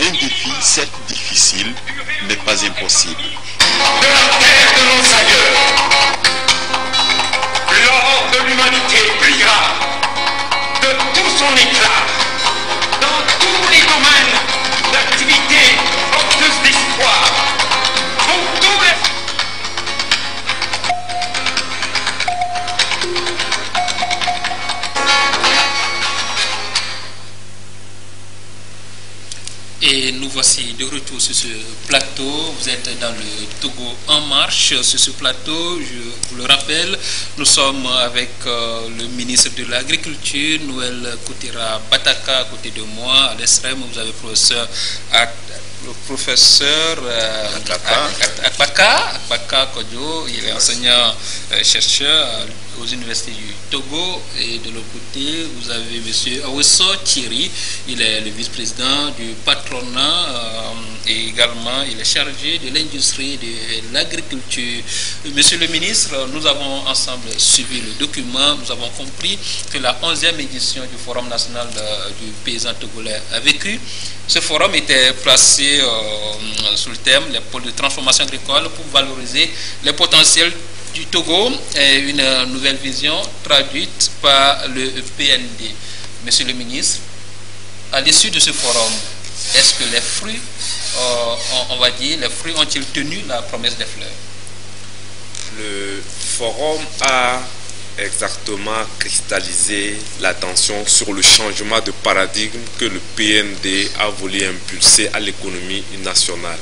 Un défi certes difficile, mais pas impossible. De la terre de nos aïeux, l'or de l'humanité brillera de tout son éclat dans tous les domaines d'activité porteuse d'espoir pour tous les... Et nous voici de retour sur ce plateau. Vous êtes dans le Togo en marche. Sur ce plateau, je vous le rappelle, nous sommes avec le ministre de l'Agriculture, Noël Koutera Bataka, à côté de moi. À l'extrême, vous avez le professeur Akbaka Kodjo. Il est enseignant chercheur aux universités du Togo. Et de l'autre côté, vous avez M. Awesso Thierry. Il est le vice-président du patronat et également il est chargé de l'industrie de l'agriculture. Monsieur le ministre, nous avons ensemble suivi le document. Nous avons compris que la 11e édition du Forum national du paysan togolais a vécu. Ce forum était placé sous le thème les pôles de transformation agricole pour valoriser les potentiels du Togo et une nouvelle vision traduite par le PND. Monsieur le ministre, à l'issue de ce forum, est-ce que les fruits on va dire, les fruits ont-ils tenu la promesse des fleurs? Le forum a exactement cristallisé l'attention sur le changement de paradigme que le PND a voulu impulser à l'économie nationale.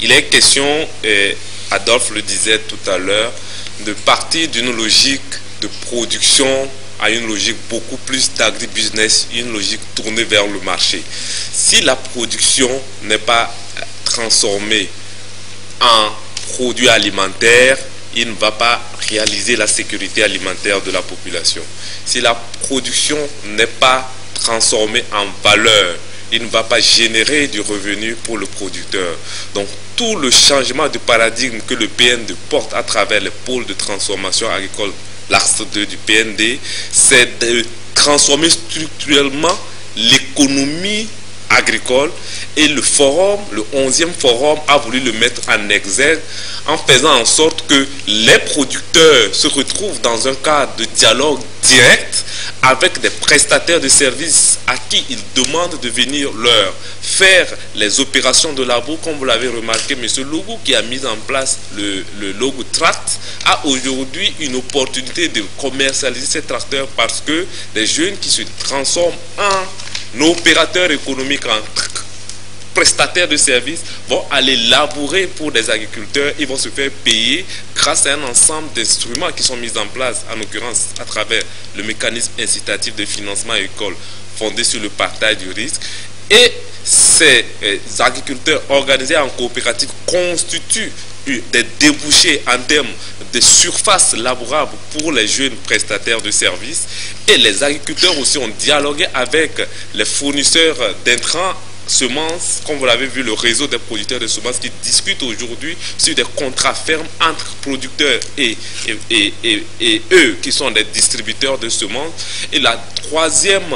Il est question, et Adolphe le disait tout à l'heure, de partir d'une logique de production à une logique beaucoup plus d'agribusiness, une logique tournée vers le marché. Si la production n'est pas transformée en produits alimentaires, il ne va pas réaliser la sécurité alimentaire de la population. Si la production n'est pas transformée en valeur, il ne va pas générer du revenu pour le producteur. Donc tout le changement de paradigme que le PND porte à travers les pôles de transformation agricole, l'axe 2 du PND, c'est de transformer structurellement l'économie agricole, et le forum, le 11e forum, a voulu le mettre en exergue en faisant en sorte que les producteurs se retrouvent dans un cadre de dialogue direct avec des prestataires de services à qui ils demandent de venir leur faire les opérations de labour. Comme vous l'avez remarqué, M. Logo, qui a mis en place le logo Tract, a aujourd'hui une opportunité de commercialiser ces tracteurs parce que les jeunes qui se transforment en opérateurs économiques, en prestataires de services, vont aller labourer pour des agriculteurs. Ils vont se faire payer grâce à un ensemble d'instruments qui sont mis en place, en l'occurrence à travers le mécanisme incitatif de financement agricole fondé sur le partage du risque. Et ces agriculteurs organisés en coopérative constituent des débouchés en termes de surface labourable pour les jeunes prestataires de services. Et les agriculteurs aussi ont dialogué avec les fournisseurs d'intrants, semences, comme vous l'avez vu, le réseau des producteurs de semences qui discutent aujourd'hui sur des contrats fermes entre producteurs et eux qui sont des distributeurs de semences. Et la troisième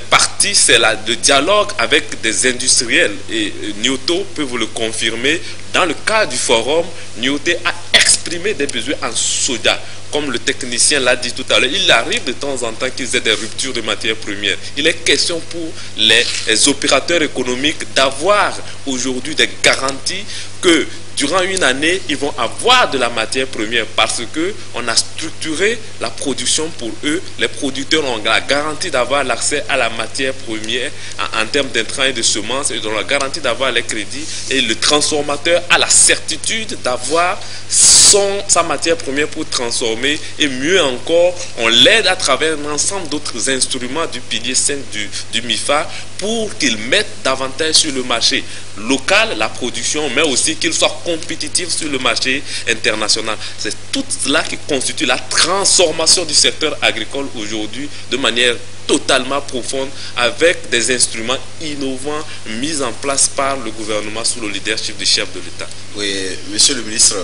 partie, c'est le dialogue avec des industriels. Et Nyoto peut vous le confirmer. Dans le cadre du forum, Nyoto a exprimé des besoins en soja. Comme le technicien l'a dit tout à l'heure, il arrive de temps en temps qu'ils aient des ruptures de matières premières. Il est question pour les opérateurs économiques d'avoir aujourd'hui des garanties que durant une année, ils vont avoir de la matière première parce qu'on a structuré la production pour eux. Les producteurs ont la garantie d'avoir l'accès à la matière première en termes d'intrants et de semences, et ont la garantie d'avoir les crédits. Et le transformateur a la certitude d'avoir sa matière première pour transformer. Et mieux encore, on l'aide à travers un ensemble d'autres instruments du pilier 5 du MIFA pour qu'ils mettent davantage sur le marché local la production, mais aussi qu'ils soient compétitifs sur le marché international. C'est tout cela qui constitue la transformation du secteur agricole aujourd'hui de manière totalement profonde, avec des instruments innovants mis en place par le gouvernement sous le leadership du chef de l'État. Oui, monsieur le ministre,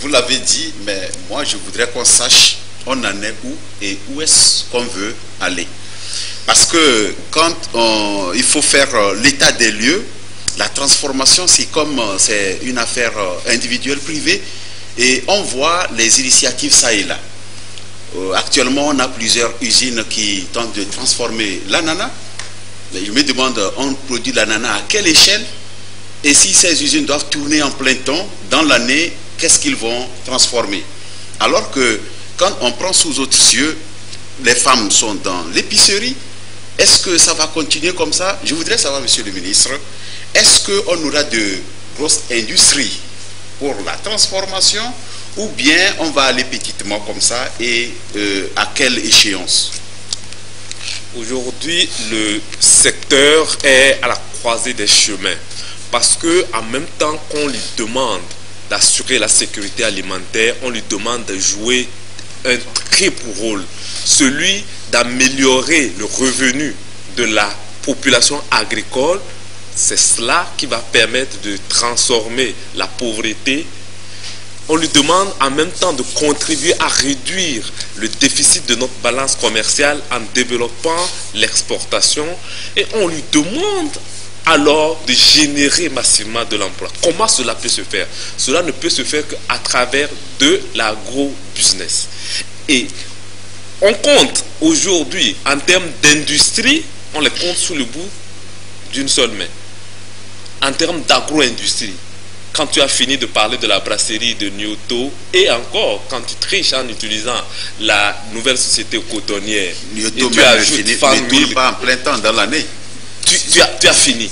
vous l'avez dit, mais moi je voudrais qu'on sache on en est où et où est-ce qu'on veut aller. Parce que quand il faut faire l'état des lieux, la transformation, c'est une affaire individuelle, privée, et on voit les initiatives ça et là. Actuellement, on a plusieurs usines qui tentent de transformer l'ananas. Je me demande, on produit l'ananas à quelle échelle? Et si ces usines doivent tourner en plein temps, dans l'année, qu'est-ce qu'ils vont transformer? Alors que quand on prend sous autres cieux, les femmes sont dans l'épicerie. Est-ce que ça va continuer comme ça? Je voudrais savoir, monsieur le ministre, est-ce qu'on aura de grosses industries pour la transformation, ou bien on va aller petitement comme ça, et à quelle échéance? Aujourd'hui, le secteur est à la croisée des chemins, parce que en même temps qu'on lui demande d'assurer la sécurité alimentaire, on lui demande de jouer un triple rôle, celui d'améliorer le revenu de la population agricole. C'est cela qui va permettre de transformer la pauvreté. On lui demande en même temps de contribuer à réduire le déficit de notre balance commerciale en développant l'exportation. Et on lui demande alors de générer massivement de l'emploi. Comment cela peut se faire? Cela ne peut se faire qu'à travers de l'agro-business. Et on compte aujourd'hui, en termes d'industrie, on les compte sous le bout d'une seule main. en termes d'agro-industrie, quand tu as fini de parler de la brasserie de Nyoto, et encore, quand tu triches en utilisant la nouvelle société cotonnière, Nyoto, et tu ajoutes Fan Mill, pas en plein temps dans l'année. Tu as fini.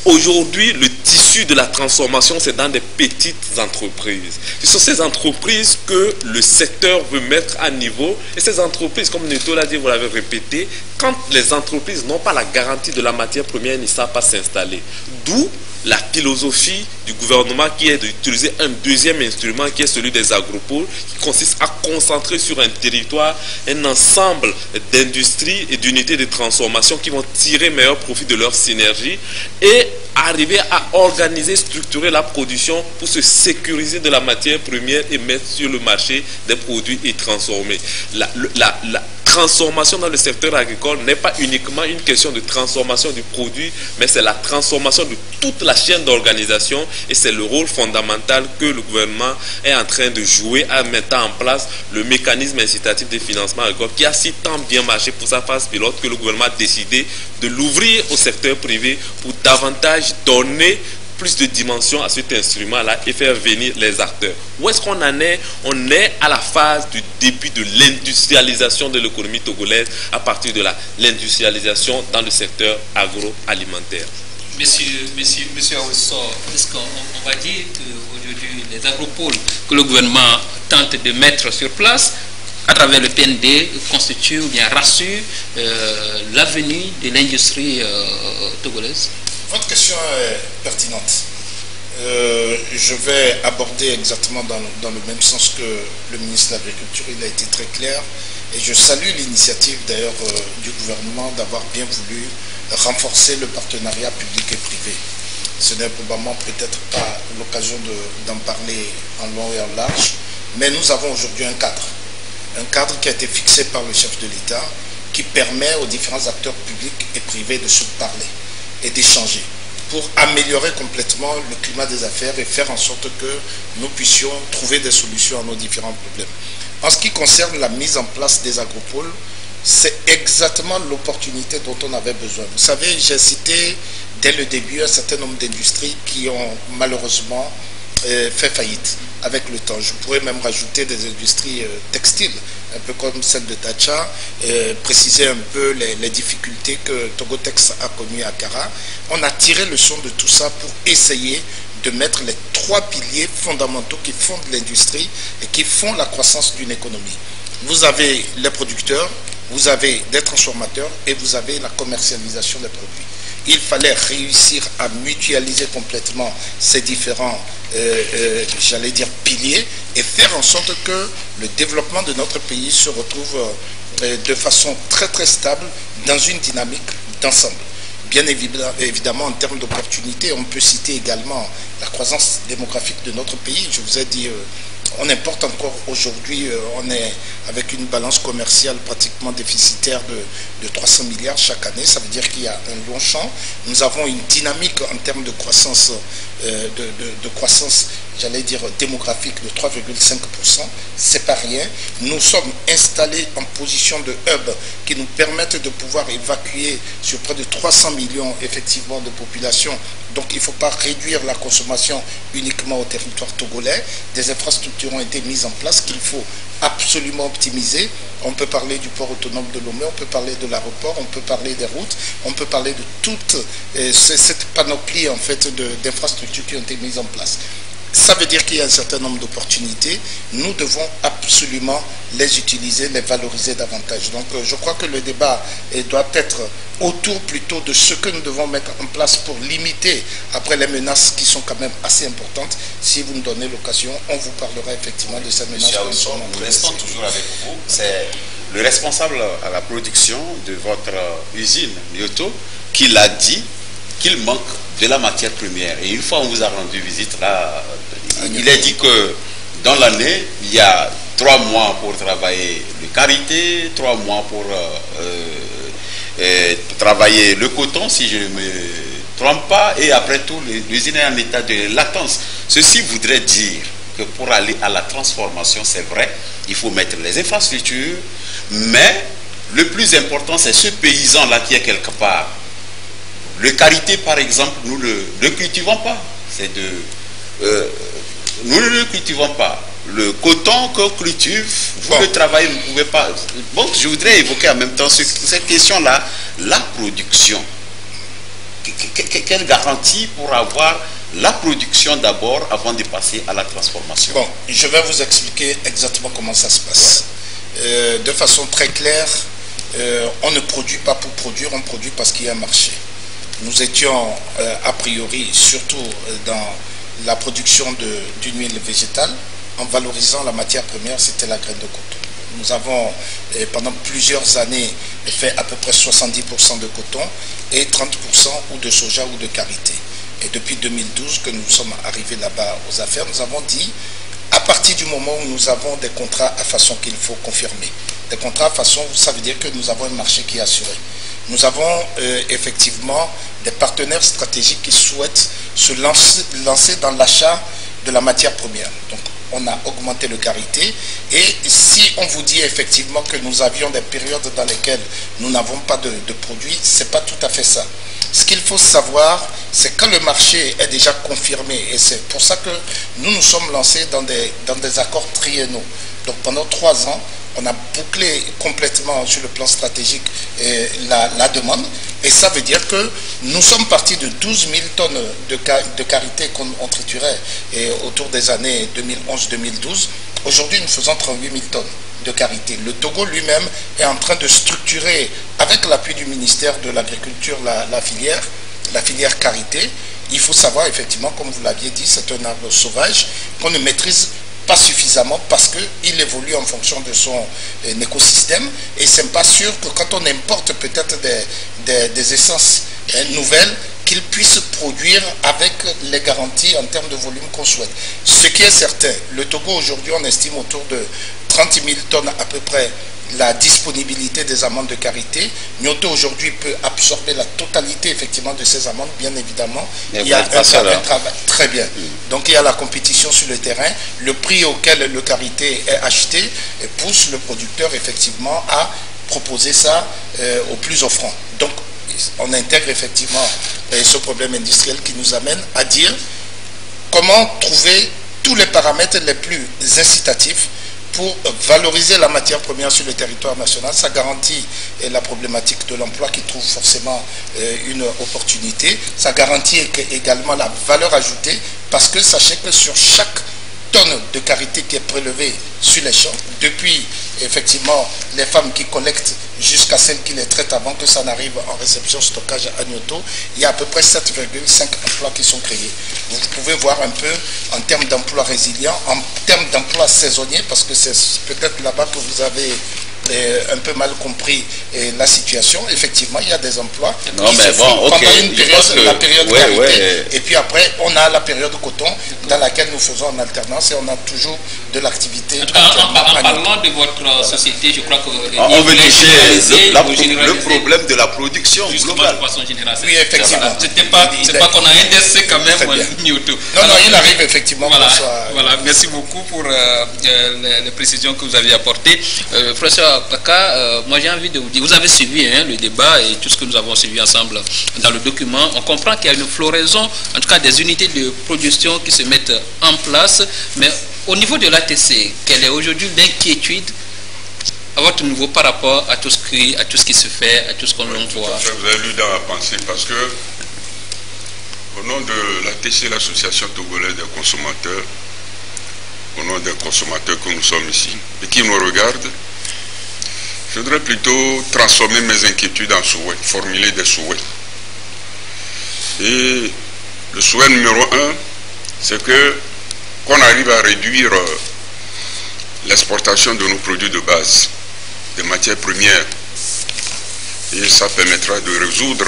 Aujourd'hui, le tissu de la transformation, c'est dans des petites entreprises. Ce sont ces entreprises que le secteur veut mettre à niveau. Et ces entreprises, comme Nyoto l'a dit, vous l'avez répété, quand les entreprises n'ont pas la garantie de la matière première, ils ne savent pas s'installer. D'où la philosophie du gouvernement qui est d'utiliser un deuxième instrument qui est celui des agropoles, qui consiste à concentrer sur un territoire un ensemble d'industries et d'unités de transformation qui vont tirer meilleur profit de leur synergie et arriver à organiser, structurer la production pour se sécuriser de la matière première et mettre sur le marché des produits et transformer. La transformation dans le secteur agricole n'est pas uniquement une question de transformation du produit, mais c'est la transformation de toute la chaîne d'organisation et c'est le rôle fondamental que le gouvernement est en train de jouer en mettant en place le mécanisme incitatif de financement agricole qui a si tant bien marché pour sa phase pilote que le gouvernement a décidé de l'ouvrir au secteur privé pour davantage donner plus de dimension à cet instrument-là et faire venir les acteurs. Où est-ce qu'on en est? On est à la phase du début de l'industrialisation de l'économie togolaise à partir de l'industrialisation dans le secteur agroalimentaire. Monsieur Awesso, est-ce qu'on va dire qu'aujourd'hui les agropoles que le gouvernement tente de mettre sur place à travers le PND constituent ou bien rassurent l'avenir de l'industrie togolaise? Votre question est pertinente. Je vais aborder exactement dans le même sens que le ministre de l'Agriculture. Il a été très clair et je salue l'initiative d'ailleurs du gouvernement d'avoir bien voulu renforcer le partenariat public et privé. Ce n'est probablement peut-être pas l'occasion d'en parler en long et en large, mais nous avons aujourd'hui un cadre qui a été fixé par le chef de l'État qui permet aux différents acteurs publics et privés de se parler et d'échanger pour améliorer complètement le climat des affaires et faire en sorte que nous puissions trouver des solutions à nos différents problèmes. En ce qui concerne la mise en place des agropoles, c'est exactement l'opportunité dont on avait besoin. Vous savez, j'ai cité dès le début un certain nombre d'industries qui ont malheureusement fait faillite avec le temps. Je pourrais même rajouter des industries textiles, un peu comme celle de Dacha, préciser un peu les difficultés que Togotex a connues à Kara. On a tiré le son de tout ça pour essayer de mettre les trois piliers fondamentaux qui fondent l'industrie et qui font la croissance d'une économie. Vous avez les producteurs, vous avez des transformateurs et vous avez la commercialisation des produits. Il fallait réussir à mutualiser complètement ces différents, j'allais dire, piliers et faire en sorte que le développement de notre pays se retrouve de façon très très stable dans une dynamique d'ensemble. Bien évidemment, en termes d'opportunités, on peut citer également la croissance démographique de notre pays. Je vous ai dit, on importe encore aujourd'hui, on est avec une balance commerciale pratiquement déficitaire de 300 milliards chaque année. Ça veut dire qu'il y a un long champ. Nous avons une dynamique en termes de croissance, j'allais dire démographique de 3,5%. C'est pas rien. Nous sommes installés en position de hub qui nous permettent de pouvoir évacuer sur près de 300 millions effectivement de population. Donc il ne faut pas réduire la consommation uniquement au territoire togolais. Des infrastructures ont été mises en place qu'il faut absolument optimiser. On peut parler du port autonome de Lomé, on peut parler de l'aéroport, on peut parler des routes, on peut parler de toute cette panoplie en fait d'infrastructures qui ont été mises en place. Ça veut dire qu'il y a un certain nombre d'opportunités. Nous devons absolument les utiliser, les valoriser davantage. Donc je crois que le débat doit être autour plutôt de ce que nous devons mettre en place pour limiter après les menaces qui sont quand même assez importantes. Si vous nous donnez l'occasion, on vous parlera effectivement de ces menaces. Monsieur Awesso, nous restons toujours avec vous. C'est le responsable à la production de votre usine Nyoto qui l'a dit qu'il manque de la matière première. Et une fois on vous a rendu visite là, il est dit que dans l'année, il y a 3 mois pour travailler le karité, 3 mois pour travailler le coton, si je ne me trompe pas, et après tout, l'usine est en état de latence. Ceci voudrait dire que pour aller à la transformation, c'est vrai, il faut mettre les infrastructures, mais le plus important, c'est ce paysan-là qui est quelque part Le karité, par exemple, nous ne le cultivons pas. Nous ne le cultivons pas. Le coton que cultive, vous le travaillez, vous ne pouvez pas. Bon, je voudrais évoquer en même temps cette question-là, la production. Quelle garantie pour avoir la production d'abord avant de passer à la transformation? Bon, je vais vous expliquer exactement comment ça se passe. De façon très claire, on ne produit pas pour produire, on produit parce qu'il y a un marché. Nous étions a priori, surtout dans la production d'une huile végétale, en valorisant la matière première, c'était la graine de coton. Nous avons pendant plusieurs années fait à peu près 70% de coton et 30% ou de soja ou de karité. Et depuis 2012 que nous sommes arrivés là-bas aux affaires, nous avons dit, à partir du moment où nous avons des contrats à façon qu'il faut confirmer, des contrats à façon, ça veut dire que nous avons un marché qui est assuré. Nous avons effectivement des partenaires stratégiques qui souhaitent se lancer dans l'achat de la matière première. Donc, on a augmenté le karité, et si on vous dit effectivement que nous avions des périodes dans lesquelles nous n'avons pas de produits, ce n'est pas tout à fait ça. Ce qu'il faut savoir, c'est quand le marché est déjà confirmé, et c'est pour ça que nous nous sommes lancés dans des accords triennaux. Donc pendant 3 ans, on a bouclé complètement sur le plan stratégique la demande, et ça veut dire que nous sommes partis de 12 000 tonnes de karité qu'on triturait autour des années 2011-2012. Aujourd'hui, nous faisons 38 000 tonnes de karité. Le Togo lui-même est en train de structurer, avec l'appui du ministère de l'Agriculture, la filière karité. Il faut savoir, effectivement, comme vous l'aviez dit, c'est un arbre sauvage qu'on ne maîtrise pas suffisamment parce qu'il évolue en fonction de son écosystème, et ce n'est pas sûr que quand on importe peut-être des essences nouvelles, qu'il puisse produire avec les garanties en termes de volume qu'on souhaite. Ce qui est certain, le Togo aujourd'hui, on estime autour de 30 000 tonnes à peu près la disponibilité des amandes de karité. Nyoto aujourd'hui peut absorber la totalité effectivement de ces amandes, bien évidemment. Il y a un travail très bien. Donc il y a la compétition sur le terrain. Le prix auquel le karité est acheté pousse le producteur effectivement à proposer ça au plus offrant. Donc on intègre effectivement ce problème industriel qui nous amène à dire comment trouver tous les paramètres les plus incitatifs pour valoriser la matière première sur le territoire national. Ça garantit la problématique de l'emploi qui trouve forcément une opportunité. Ça garantit également la valeur ajoutée, parce que sachez que sur chaque tonne de karité qui est prélevée sur les champs, depuis effectivement les femmes qui collectent jusqu'à celles qui les traitent avant que ça n'arrive en réception stockage à Nyoto, il y a à peu près 7,5 emplois qui sont créés. Vous pouvez voir un peu en termes d'emplois résilients, en termes d'emplois saisonniers, parce que c'est peut-être là-bas que vous avez un peu mal compris la situation. Effectivement, il y a des emplois qui se font pendant une période, la période karité, et puis après on a la période coton dans laquelle nous faisons en alternance, et on a toujours de l'activité. En parlant de votre société, je crois que on veut toucher le problème de la production globale. De façon générale. Oui, effectivement. C'est pas qu'on a indexé quand même Nyoto. Non, il arrive effectivement. Voilà, merci beaucoup pour les précisions que vous avez apportées. Professeur Kaka, moi j'ai envie de vous dire, vous avez suivi le débat et tout ce que nous avons suivi ensemble dans le document. On comprend qu'il y a une floraison, en tout cas des unités de production qui se mettent en place, mais au niveau de l'ATC, quelle est aujourd'hui l'inquiétude à votre niveau par rapport à tout ce qui se fait, à tout ce qu'on voit? Vous avez lu dans la pensée, parce que au nom de l'ATC, l'Association togolaise des consommateurs, au nom des consommateurs que nous sommes ici et qui nous regardent, je voudrais plutôt transformer mes inquiétudes en souhaits, formuler des souhaits. Et le souhait numéro 1, c'est qu'on arrive à réduire l'exportation de nos produits de base, des matières premières. Et ça permettra de résoudre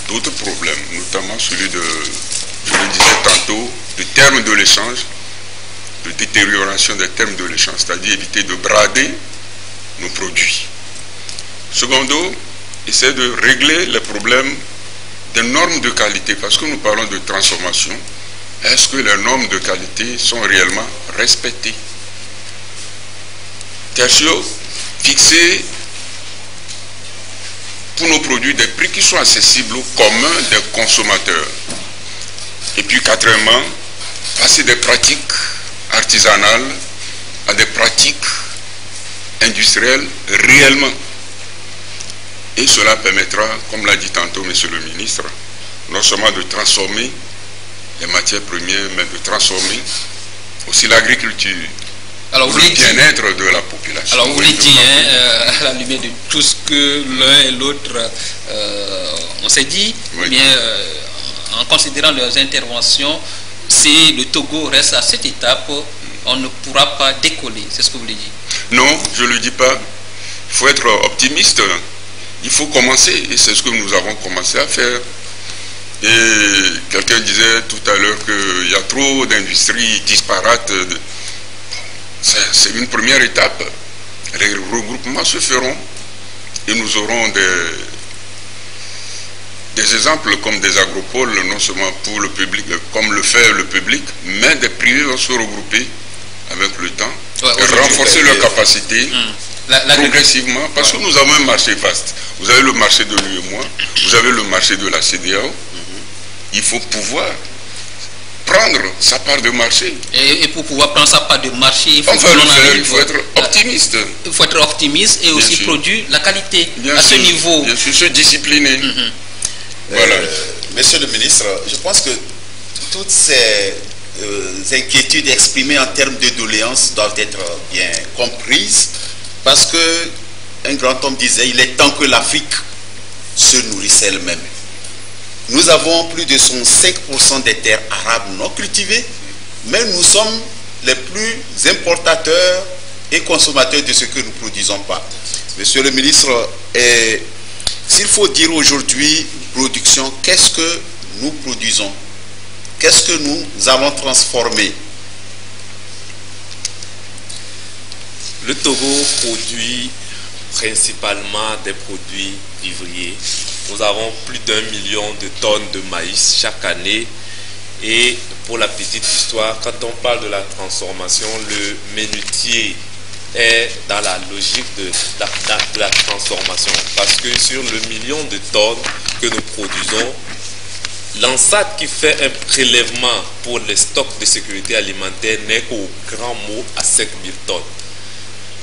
d'autres problèmes, notamment celui de, je le disais tantôt, du terme de l'échange, de détérioration des termes de l'échange, c'est-à-dire éviter de brader nos produits. Secondo, essayer de régler les problèmes des normes de qualité, parce que nous parlons de transformation. Est-ce que les normes de qualité sont réellement respectées? Tertio, fixer pour nos produits des prix qui sont accessibles au commun des consommateurs. Et puis quatrièmement, passer des pratiques artisanales à des pratiques industrielles réellement. Et cela permettra, comme l'a dit tantôt Monsieur le ministre, non seulement de transformer les matières premières, mais de transformer aussi l'agriculture. Alors, pour le bien-être de la population. Alors vous voulez dire, à la lumière de tout ce que l'un et l'autre on s'est dit, bien, en considérant leurs interventions, si le Togo reste à cette étape, on ne pourra pas décoller. C'est ce que vous voulez dire? Non, je ne le dis pas. Il faut être optimiste. Il faut commencer, et c'est ce que nous avons commencé à faire. Et quelqu'un disait tout à l'heure qu'il y a trop d'industries disparates. C'est une première étape. Les regroupements se feront et nous aurons des exemples comme des agropoles, non seulement pour le public, comme le fait le public, mais des privés vont se regrouper avec le temps et renforcer leurs capacités progressivement, parce que nous avons un marché vaste. Vous avez le marché de l'UEMOA, vous avez le marché de la CEDEAO. Il faut pouvoir prendre sa part de marché. Et pour pouvoir prendre sa part de marché, il faut, il faut être optimiste. Il faut être optimiste et aussi produire la qualité à ce niveau. Bien sûr, se discipliner. Voilà. Monsieur le ministre, je pense que toutes ces inquiétudes exprimées en termes de doléances doivent être bien comprises, parce que un grand homme disait, il est temps que l'Afrique se nourrisse elle-même. Nous avons plus de 5% des terres arabes non cultivées, mais nous sommes les plus importateurs et consommateurs de ce que nous ne produisons pas. Monsieur le ministre, s'il faut dire aujourd'hui production, qu'est-ce que nous produisons? Qu'est-ce que nous avons transformé? Le Togo produit principalement des produits vivriers. Nous avons plus d'1 million de tonnes de maïs chaque année. Et pour la petite histoire, quand on parle de la transformation, le ménutier est dans la logique de la transformation. Parce que sur le million de tonnes que nous produisons, l'ANSAT qui fait un prélèvement pour les stocks de sécurité alimentaire n'est qu'au grand mot à 5 000 tonnes.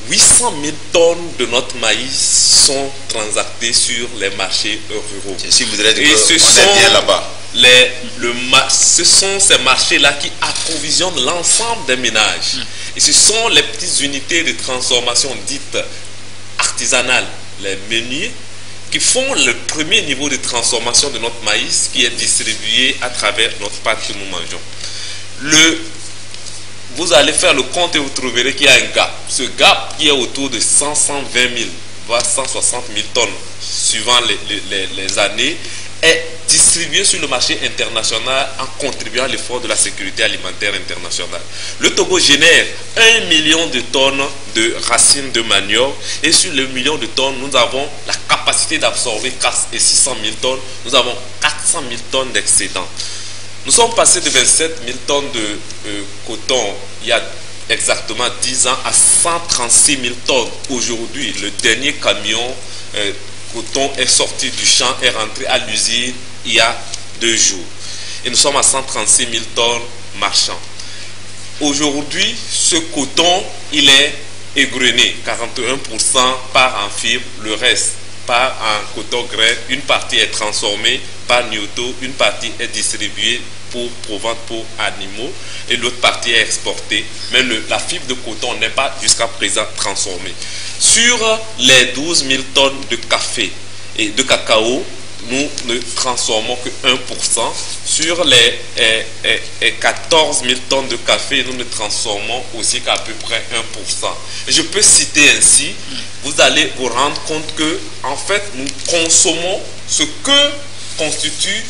800 000 tonnes de notre maïs sont transactées sur les marchés ruraux. Si vous voudrez dire qu'on est bien là-bas. Ce sont ces marchés-là qui approvisionnent l'ensemble des ménages. Et ce sont les petites unités de transformation dites artisanales, les meuniers, qui font le premier niveau de transformation de notre maïs qui est distribué à travers notre pâte que nous mangeons. Vous allez faire le compte et vous trouverez qu'il y a un gap. Ce gap qui est autour de 100, 120 000, voire 160 000 tonnes, suivant les années, est distribué sur le marché international en contribuant à l'effort de la sécurité alimentaire internationale. Le Togo génère 1 million de tonnes de racines de manioc et sur le million de tonnes, nous avons la capacité d'absorber 4 et 600 000 tonnes. Nous avons 400 000 tonnes d'excédent. Nous sommes passés de 27 000 tonnes de coton il y a exactement 10 ans à 136 000 tonnes. Aujourd'hui, le dernier camion coton est sorti du champ, est rentré à l'usine il y a 2 jours. Et nous sommes à 136 000 tonnes marchands. Aujourd'hui, ce coton, il est égrené. 41% part en fibre, le reste part en coton grain. Une partie est transformée par Nyoto, une partie est distribuée pour vente pour animaux et l'autre partie est exportée. Mais la fibre de coton n'est pas jusqu'à présent transformée. Sur les 12 000 tonnes de café et de cacao, nous ne transformons que 1%. Sur les 14 000 tonnes de café, nous ne transformons aussi qu'à peu près 1%. Et je peux citer ainsi, vous allez vous rendre compte que, en fait, nous consommons ce que constituent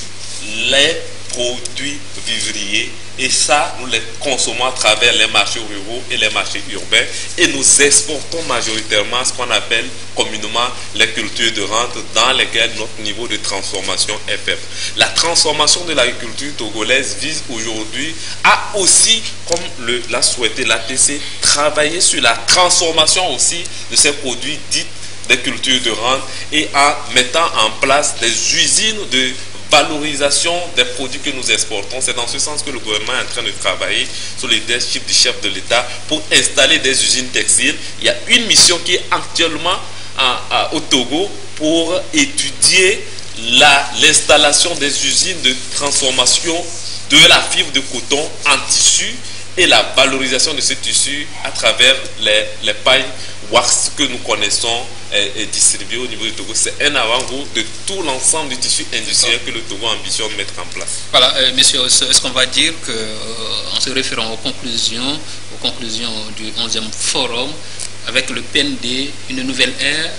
les produits vivriers. Et ça, nous les consommons à travers les marchés ruraux et les marchés urbains. Et nous exportons majoritairement ce qu'on appelle communément les cultures de rente dans lesquelles notre niveau de transformation est faible. La transformation de l'agriculture togolaise vise aujourd'hui à aussi, comme l'a souhaité l'ATC, travailler sur la transformation aussi de ces produits dits des cultures de rente et en mettant en place des usines de valorisation des produits que nous exportons. C'est dans ce sens que le gouvernement est en train de travailler sur les leadership du chef de l'État pour installer des usines textiles. Il y a une mission qui est actuellement au Togo pour étudier l'installation des usines de transformation de la fibre de coton en tissu et la valorisation de ce tissu à travers les pailles wax que nous connaissons et distribuées au niveau du Togo. C'est un avant-goût de tout l'ensemble du tissu industriel que le Togo ambitionne de mettre en place. Voilà, messieurs, est-ce qu'on va dire qu'en se référant aux conclusions du 11e forum, avec le PND, une nouvelle ère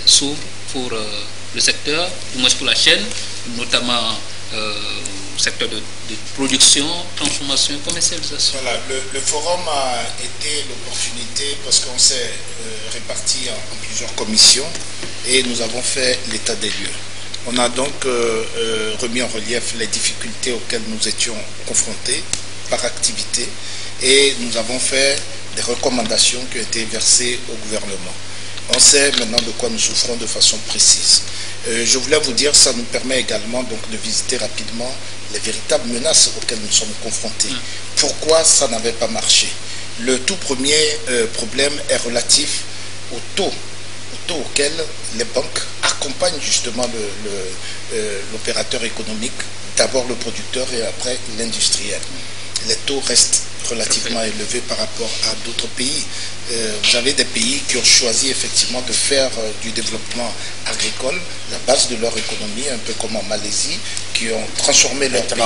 s'ouvre pour le secteur, du moins pour la chaîne, notamment secteur de production, transformation, commercialisation. Voilà, le forum a été l'opportunité parce qu'on s'est réparti en plusieurs commissions et nous avons fait l'état des lieux. On a donc remis en relief les difficultés auxquelles nous étions confrontés par activité et nous avons fait des recommandations qui ont été versées au gouvernement. On sait maintenant de quoi nous souffrons de façon précise. Je voulais vous dire, ça nous permet également donc de visiter rapidement les véritables menaces auxquelles nous sommes confrontés. Pourquoi ça n'avait pas marché? Le tout premier problème est relatif au taux auquel les banques accompagnent justement l'opérateur économique, d'abord le producteur et après l'industriel. Les taux restent relativement élevés par rapport à d'autres pays. Vous avez des pays qui ont choisi effectivement de faire du développement agricole la base de leur économie, un peu comme en Malaisie, qui ont transformé leur pays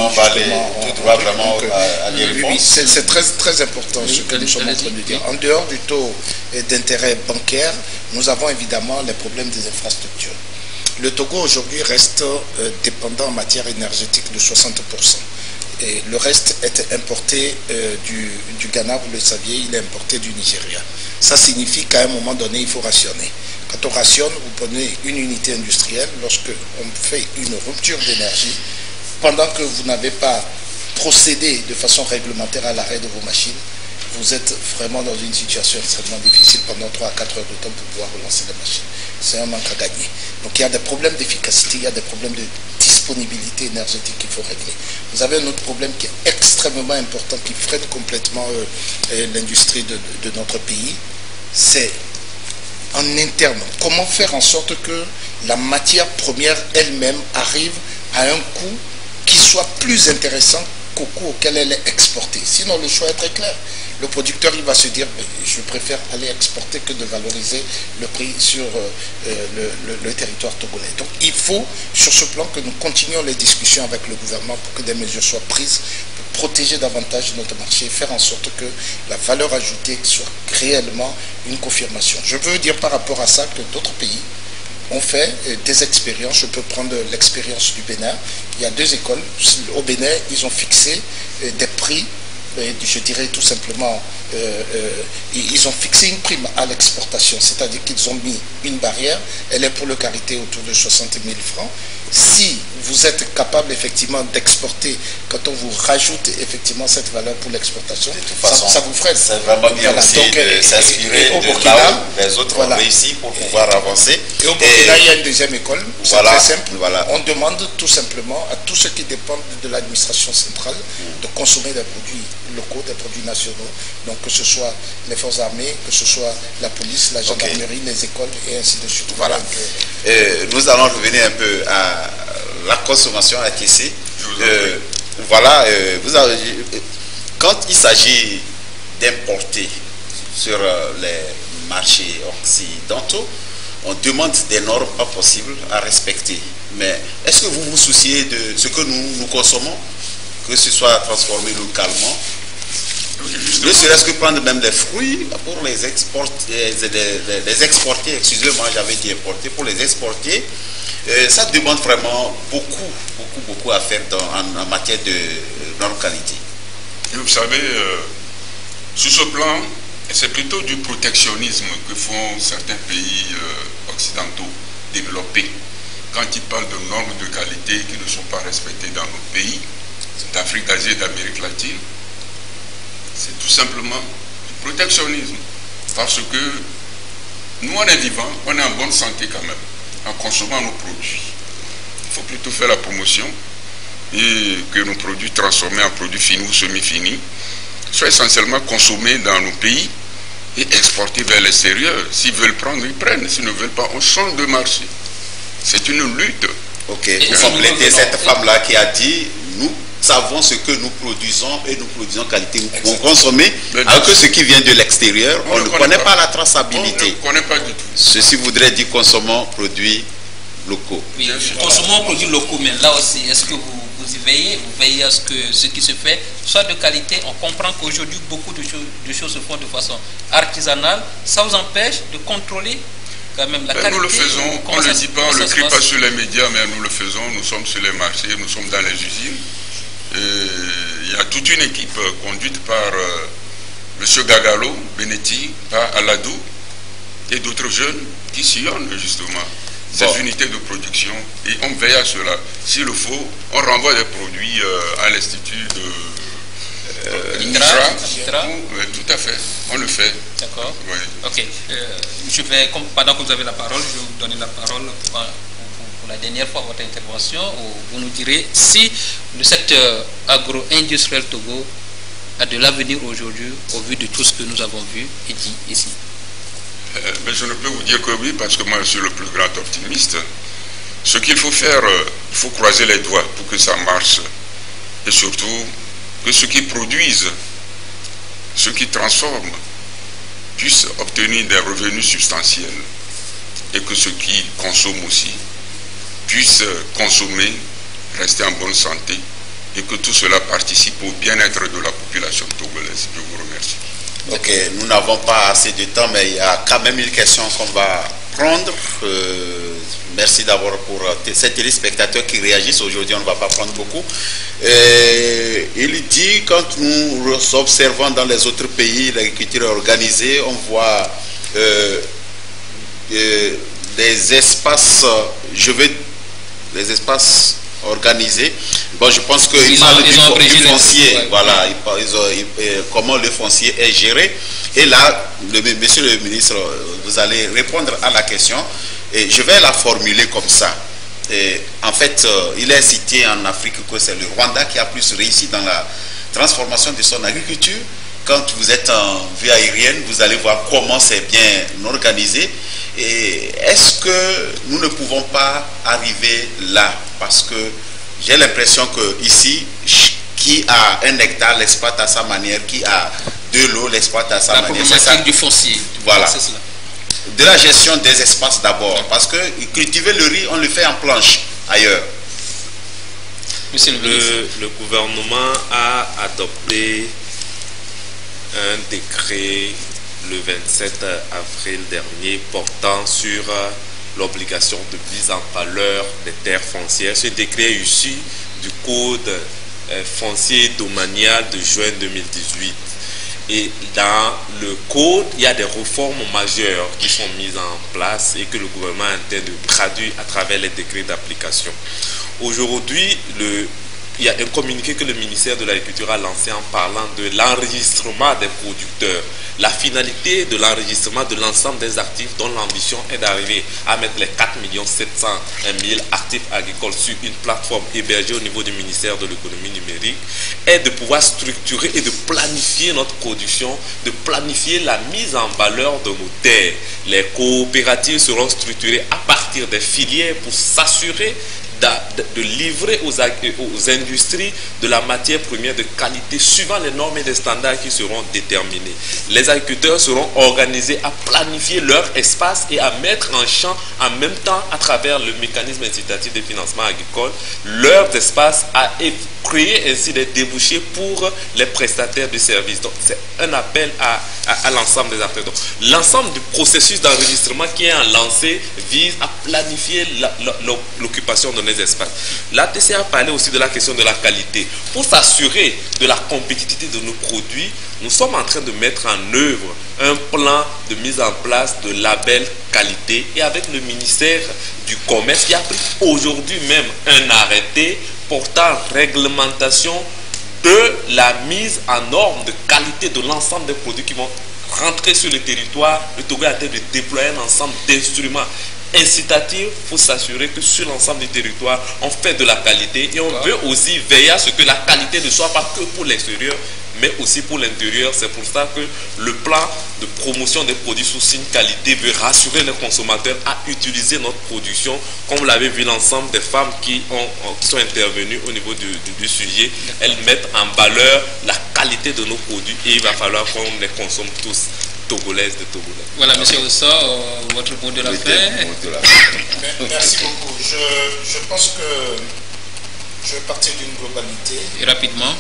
oui, c'est très important ce que nous sommes en train de dire. En dehors du taux d'intérêt bancaire, nous avons évidemment les problèmes des infrastructures. Le Togo aujourd'hui reste dépendant en matière énergétique de 60%. Et le reste est importé du Ghana, vous le saviez, il est importé du Nigeria. Ça signifie qu'à un moment donné, il faut rationner. Quand on rationne, vous prenez une unité industrielle, lorsque on fait une rupture d'énergie, pendant que vous n'avez pas procédé de façon réglementaire à l'arrêt de vos machines, vous êtes vraiment dans une situation extrêmement difficile pendant 3 à 4 heures de temps pour pouvoir relancer les machines. C'est un manque à gagner. Donc il y a des problèmes d'efficacité, il y a des problèmes de disponibilité énergétique qu'il faut régler. Vous avez un autre problème qui est extrêmement important, qui freine complètement l'industrie de notre pays. C'est en interne. Comment faire en sorte que la matière première elle-même arrive à un coût qui soit plus intéressant qu'au coût auquel elle est exportée. Sinon, le choix est très clair. Le producteur, il va se dire, je préfère aller exporter que de valoriser le prix sur le territoire togolais. Donc, il faut, sur ce plan, que nous continuions les discussions avec le gouvernement pour que des mesures soient prises pour protéger davantage notre marché et faire en sorte que la valeur ajoutée soit réellement une confirmation. Je veux dire par rapport à ça que d'autres pays ont fait des expériences. Je peux prendre l'expérience du Bénin. Il y a 2 écoles. Au Bénin, ils ont fixé des prix, je dirais tout simplement, ils ont fixé une prime à l'exportation, c'est-à-dire qu'ils ont mis une barrière, elle est pour le karité autour de 60 000 francs. Si vous êtes capable effectivement d'exporter, quand on vous rajoute effectivement cette valeur pour l'exportation, ça vous freine. C'est vraiment bien aussi de s'inspirer de là où les autres ont réussi pour pouvoir avancer. Et au Burkina, il y a une deuxième école, c'est très simple. On demande tout simplement à tous ceux qui dépendent de l'administration centrale de consommer des produits locaux, des produits nationaux, donc que ce soit les forces armées, que ce soit la police, la gendarmerie, les écoles et ainsi de suite. Voilà. Nous allons revenir un peu à la consommation ATC. Voilà, quand il s'agit d'importer sur les marchés occidentaux, on demande des normes pas possibles à respecter. Mais est-ce que vous vous souciez de ce que nous consommons, que ce soit transformé localement? Ne serait-ce que prendre même des fruits pour les exporter, excusez-moi, j'avais dit importer, pour les exporter, ça demande vraiment beaucoup à faire en matière de normes qualité. Et vous savez, sur ce plan, c'est plutôt du protectionnisme que font certains pays occidentaux développés. Quand ils parlent de normes de qualité qui ne sont pas respectées dans nos pays, d'Afrique, d'Asie et d'Amérique latine, c'est tout simplement du protectionnisme. Parce que nous on est vivants, on est en bonne santé quand même, en consommant nos produits. Il faut plutôt faire la promotion et que nos produits transformés en produits finis ou semi-finis soient essentiellement consommés dans nos pays et exportés vers l'extérieur. S'ils veulent prendre, ils prennent. S'ils ne veulent pas, on change de marché. C'est une lutte. Ok, pour compléter cette femme-là qui a dit, nous savons ce que nous produisons et nous produisons qualité. Nous pouvons consommer, alors que ce qui vient de l'extérieur, on ne connaît pas la traçabilité. On ne connaît pas du tout. Ceci voudrait dire consommons produits locaux. Oui, consommons produits locaux, mais là aussi, est-ce que vous y veillez? Vous veillez à ce que ce qui se fait soit de qualité? On comprend qu'aujourd'hui, beaucoup de choses se font de façon artisanale. Ça vous empêche de contrôler quand même la qualité? Nous le faisons, on ne le dit pas, on ne le crie pas sur les médias, mais nous le faisons. Nous sommes sur les marchés, nous sommes dans les usines. Il y a toute une équipe conduite par M. Gagalo, Benetti, par Aladou et d'autres jeunes qui sillonnent justement ces unités de production et on veille à cela. S'il le faut, on renvoie des produits à l'institut de l'INRA. Tout à fait, on le fait. D'accord. Oui. Ok. Je vais, pendant que vous avez la parole, je vais vous donner la parole pour la dernière fois votre intervention, où vous nous direz si le secteur agro-industriel Togo a de l'avenir aujourd'hui au vu de tout ce que nous avons vu et dit ici. Mais je ne peux vous dire que oui, parce que moi je suis le plus grand optimiste. Ce qu'il faut faire, il faut croiser les doigts pour que ça marche. Et surtout, que ceux qui produisent, ceux qui transforment, puissent obtenir des revenus substantiels. Et que ceux qui consomment aussi puissent consommer, rester en bonne santé. Et que tout cela participe au bien-être de la population togolaise. Je vous remercie. Ok, nous n'avons pas assez de temps, mais il y a quand même une question qu'on va prendre. Merci d'abord pour ces téléspectateurs qui réagissent. Aujourd'hui, on ne va pas prendre beaucoup. Il dit, quand nous observons dans les autres pays l'agriculture organisée, on voit des espaces, les espaces organisés. Bon, je pense qu'il parle du foncier, ouais. Voilà, comment le foncier est géré. Et là, monsieur le ministre, vous allez répondre à la question. Et je vais la formuler comme ça. Et en fait, il est cité en Afrique que c'est le Rwanda qui a plus réussi dans la transformation de son agriculture. Quand vous êtes en vue aérienne, vous allez voir comment c'est bien organisé. Et est-ce que nous ne pouvons pas arriver là? Parce que j'ai l'impression que ici, qui a un hectare l'exploite à sa manière, qui a de l'eau l'exploite à sa manière. C'est ça. Du foncier. Voilà. De la gestion des espaces d'abord. Parce que cultiver le riz, on le fait en planche ailleurs. Monsieur le ministre. Le gouvernement a adopté un décret le 27 avril dernier portant sur l'obligation de mise en valeur des terres foncières. Ce décret est issu du code foncier domanial de juin 2018. Et dans le code, il y a des réformes majeures qui sont mises en place et que le gouvernement intend de traduire à travers les décrets d'application. Aujourd'hui, il y a un communiqué que le ministère de l'Agriculture a lancé en parlant de l'enregistrement des producteurs. La finalité de l'enregistrement de l'ensemble des actifs dont l'ambition est d'arriver à mettre les 4 700 000 actifs agricoles sur une plateforme hébergée au niveau du ministère de l'économie numérique est de pouvoir structurer et de planifier notre production, de planifier la mise en valeur de nos terres. Les coopératives seront structurées à partir des filières pour s'assurer de livrer aux industries de la matière première de qualité suivant les normes et les standards qui seront déterminés. Les agriculteurs seront organisés à planifier leur espace et à mettre en champ en même temps, à travers le mécanisme incitatif de financement agricole, leurs espaces à créer ainsi des débouchés pour les prestataires de services. Donc c'est un appel à l'ensemble des acteurs. Donc l'ensemble du processus d'enregistrement qui est lancé vise à planifier l'occupation de nos espaces. L'ATC a parlé aussi de la question de la qualité. Pour s'assurer de la compétitivité de nos produits, nous sommes en train de mettre en œuvre un plan de mise en place de label qualité et avec le ministère du Commerce qui a pris aujourd'hui même un arrêté portant réglementation de la mise en norme de qualité de l'ensemble des produits qui vont rentrer sur le territoire, le Togo est en train de déployer un ensemble d'instruments incitatifs. Il faut s'assurer que sur l'ensemble du territoire, on fait de la qualité et on veut aussi veiller à ce que la qualité ne soit pas que pour l'extérieur, mais aussi pour l'intérieur. C'est pour ça que le plan de promotion des produits sous signe qualité veut rassurer les consommateurs à utiliser notre production. Comme vous l'avez vu, l'ensemble des femmes qui sont intervenues au niveau du sujet, elles mettent en valeur la qualité de nos produits et il va falloir qu'on les consomme tous, togolaises de Togolais. Voilà, monsieur Ossa, votre mot de la fin. Merci beaucoup. Je pense que je vais partir d'une globalité. Et rapidement.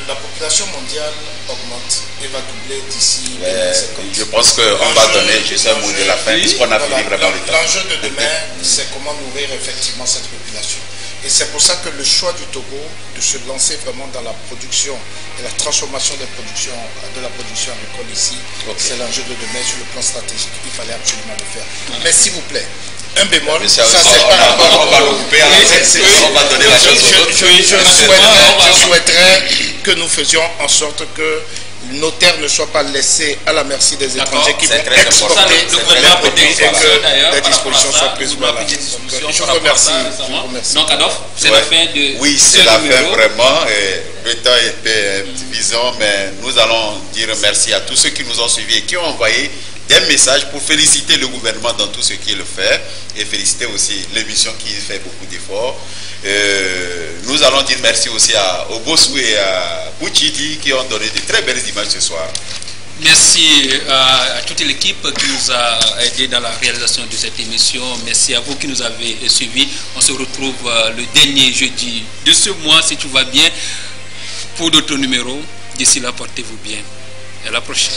La population mondiale augmente et va doubler d'ici 2050. Je pense qu'on va donner juste un mot de la fin, puisqu'on a fini vraiment le temps. L'enjeu de demain, c'est comment nourrir effectivement cette population. Et c'est pour ça que le choix du Togo de se lancer vraiment dans la production et la transformation de la production agricole ici, c'est l'enjeu de demain sur le plan stratégique. Il fallait absolument le faire. Mais s'il vous plaît, un bémol, ça c'est pas rapport. On va le couper, on va donner la chose aux autres. Je souhaiterais que nous faisions en sorte que nos terres ne soient pas laissées à la merci des étrangers qui vont exporter les produits et que les dispositions soient prises. Je vous remercie. Donc Adolphe, c'est la fin de oui, c'est la fin vraiment. Le temps était insuffisant, mais nous allons dire merci à tous ceux qui nous ont suivis et qui ont envoyé des messages pour féliciter le gouvernement dans tout ce qu'il fait et féliciter aussi l'émission qui fait beaucoup d'efforts. Nous allons dire merci aussi à Obossou et à Bouchidi qui ont donné de très belles images ce soir. Merci à toute l'équipe qui nous a aidés dans la réalisation de cette émission. Merci à vous qui nous avez suivis. On se retrouve le dernier jeudi de ce mois, si tout va bien, pour d'autres numéros. D'ici là, portez-vous bien. Et à la prochaine.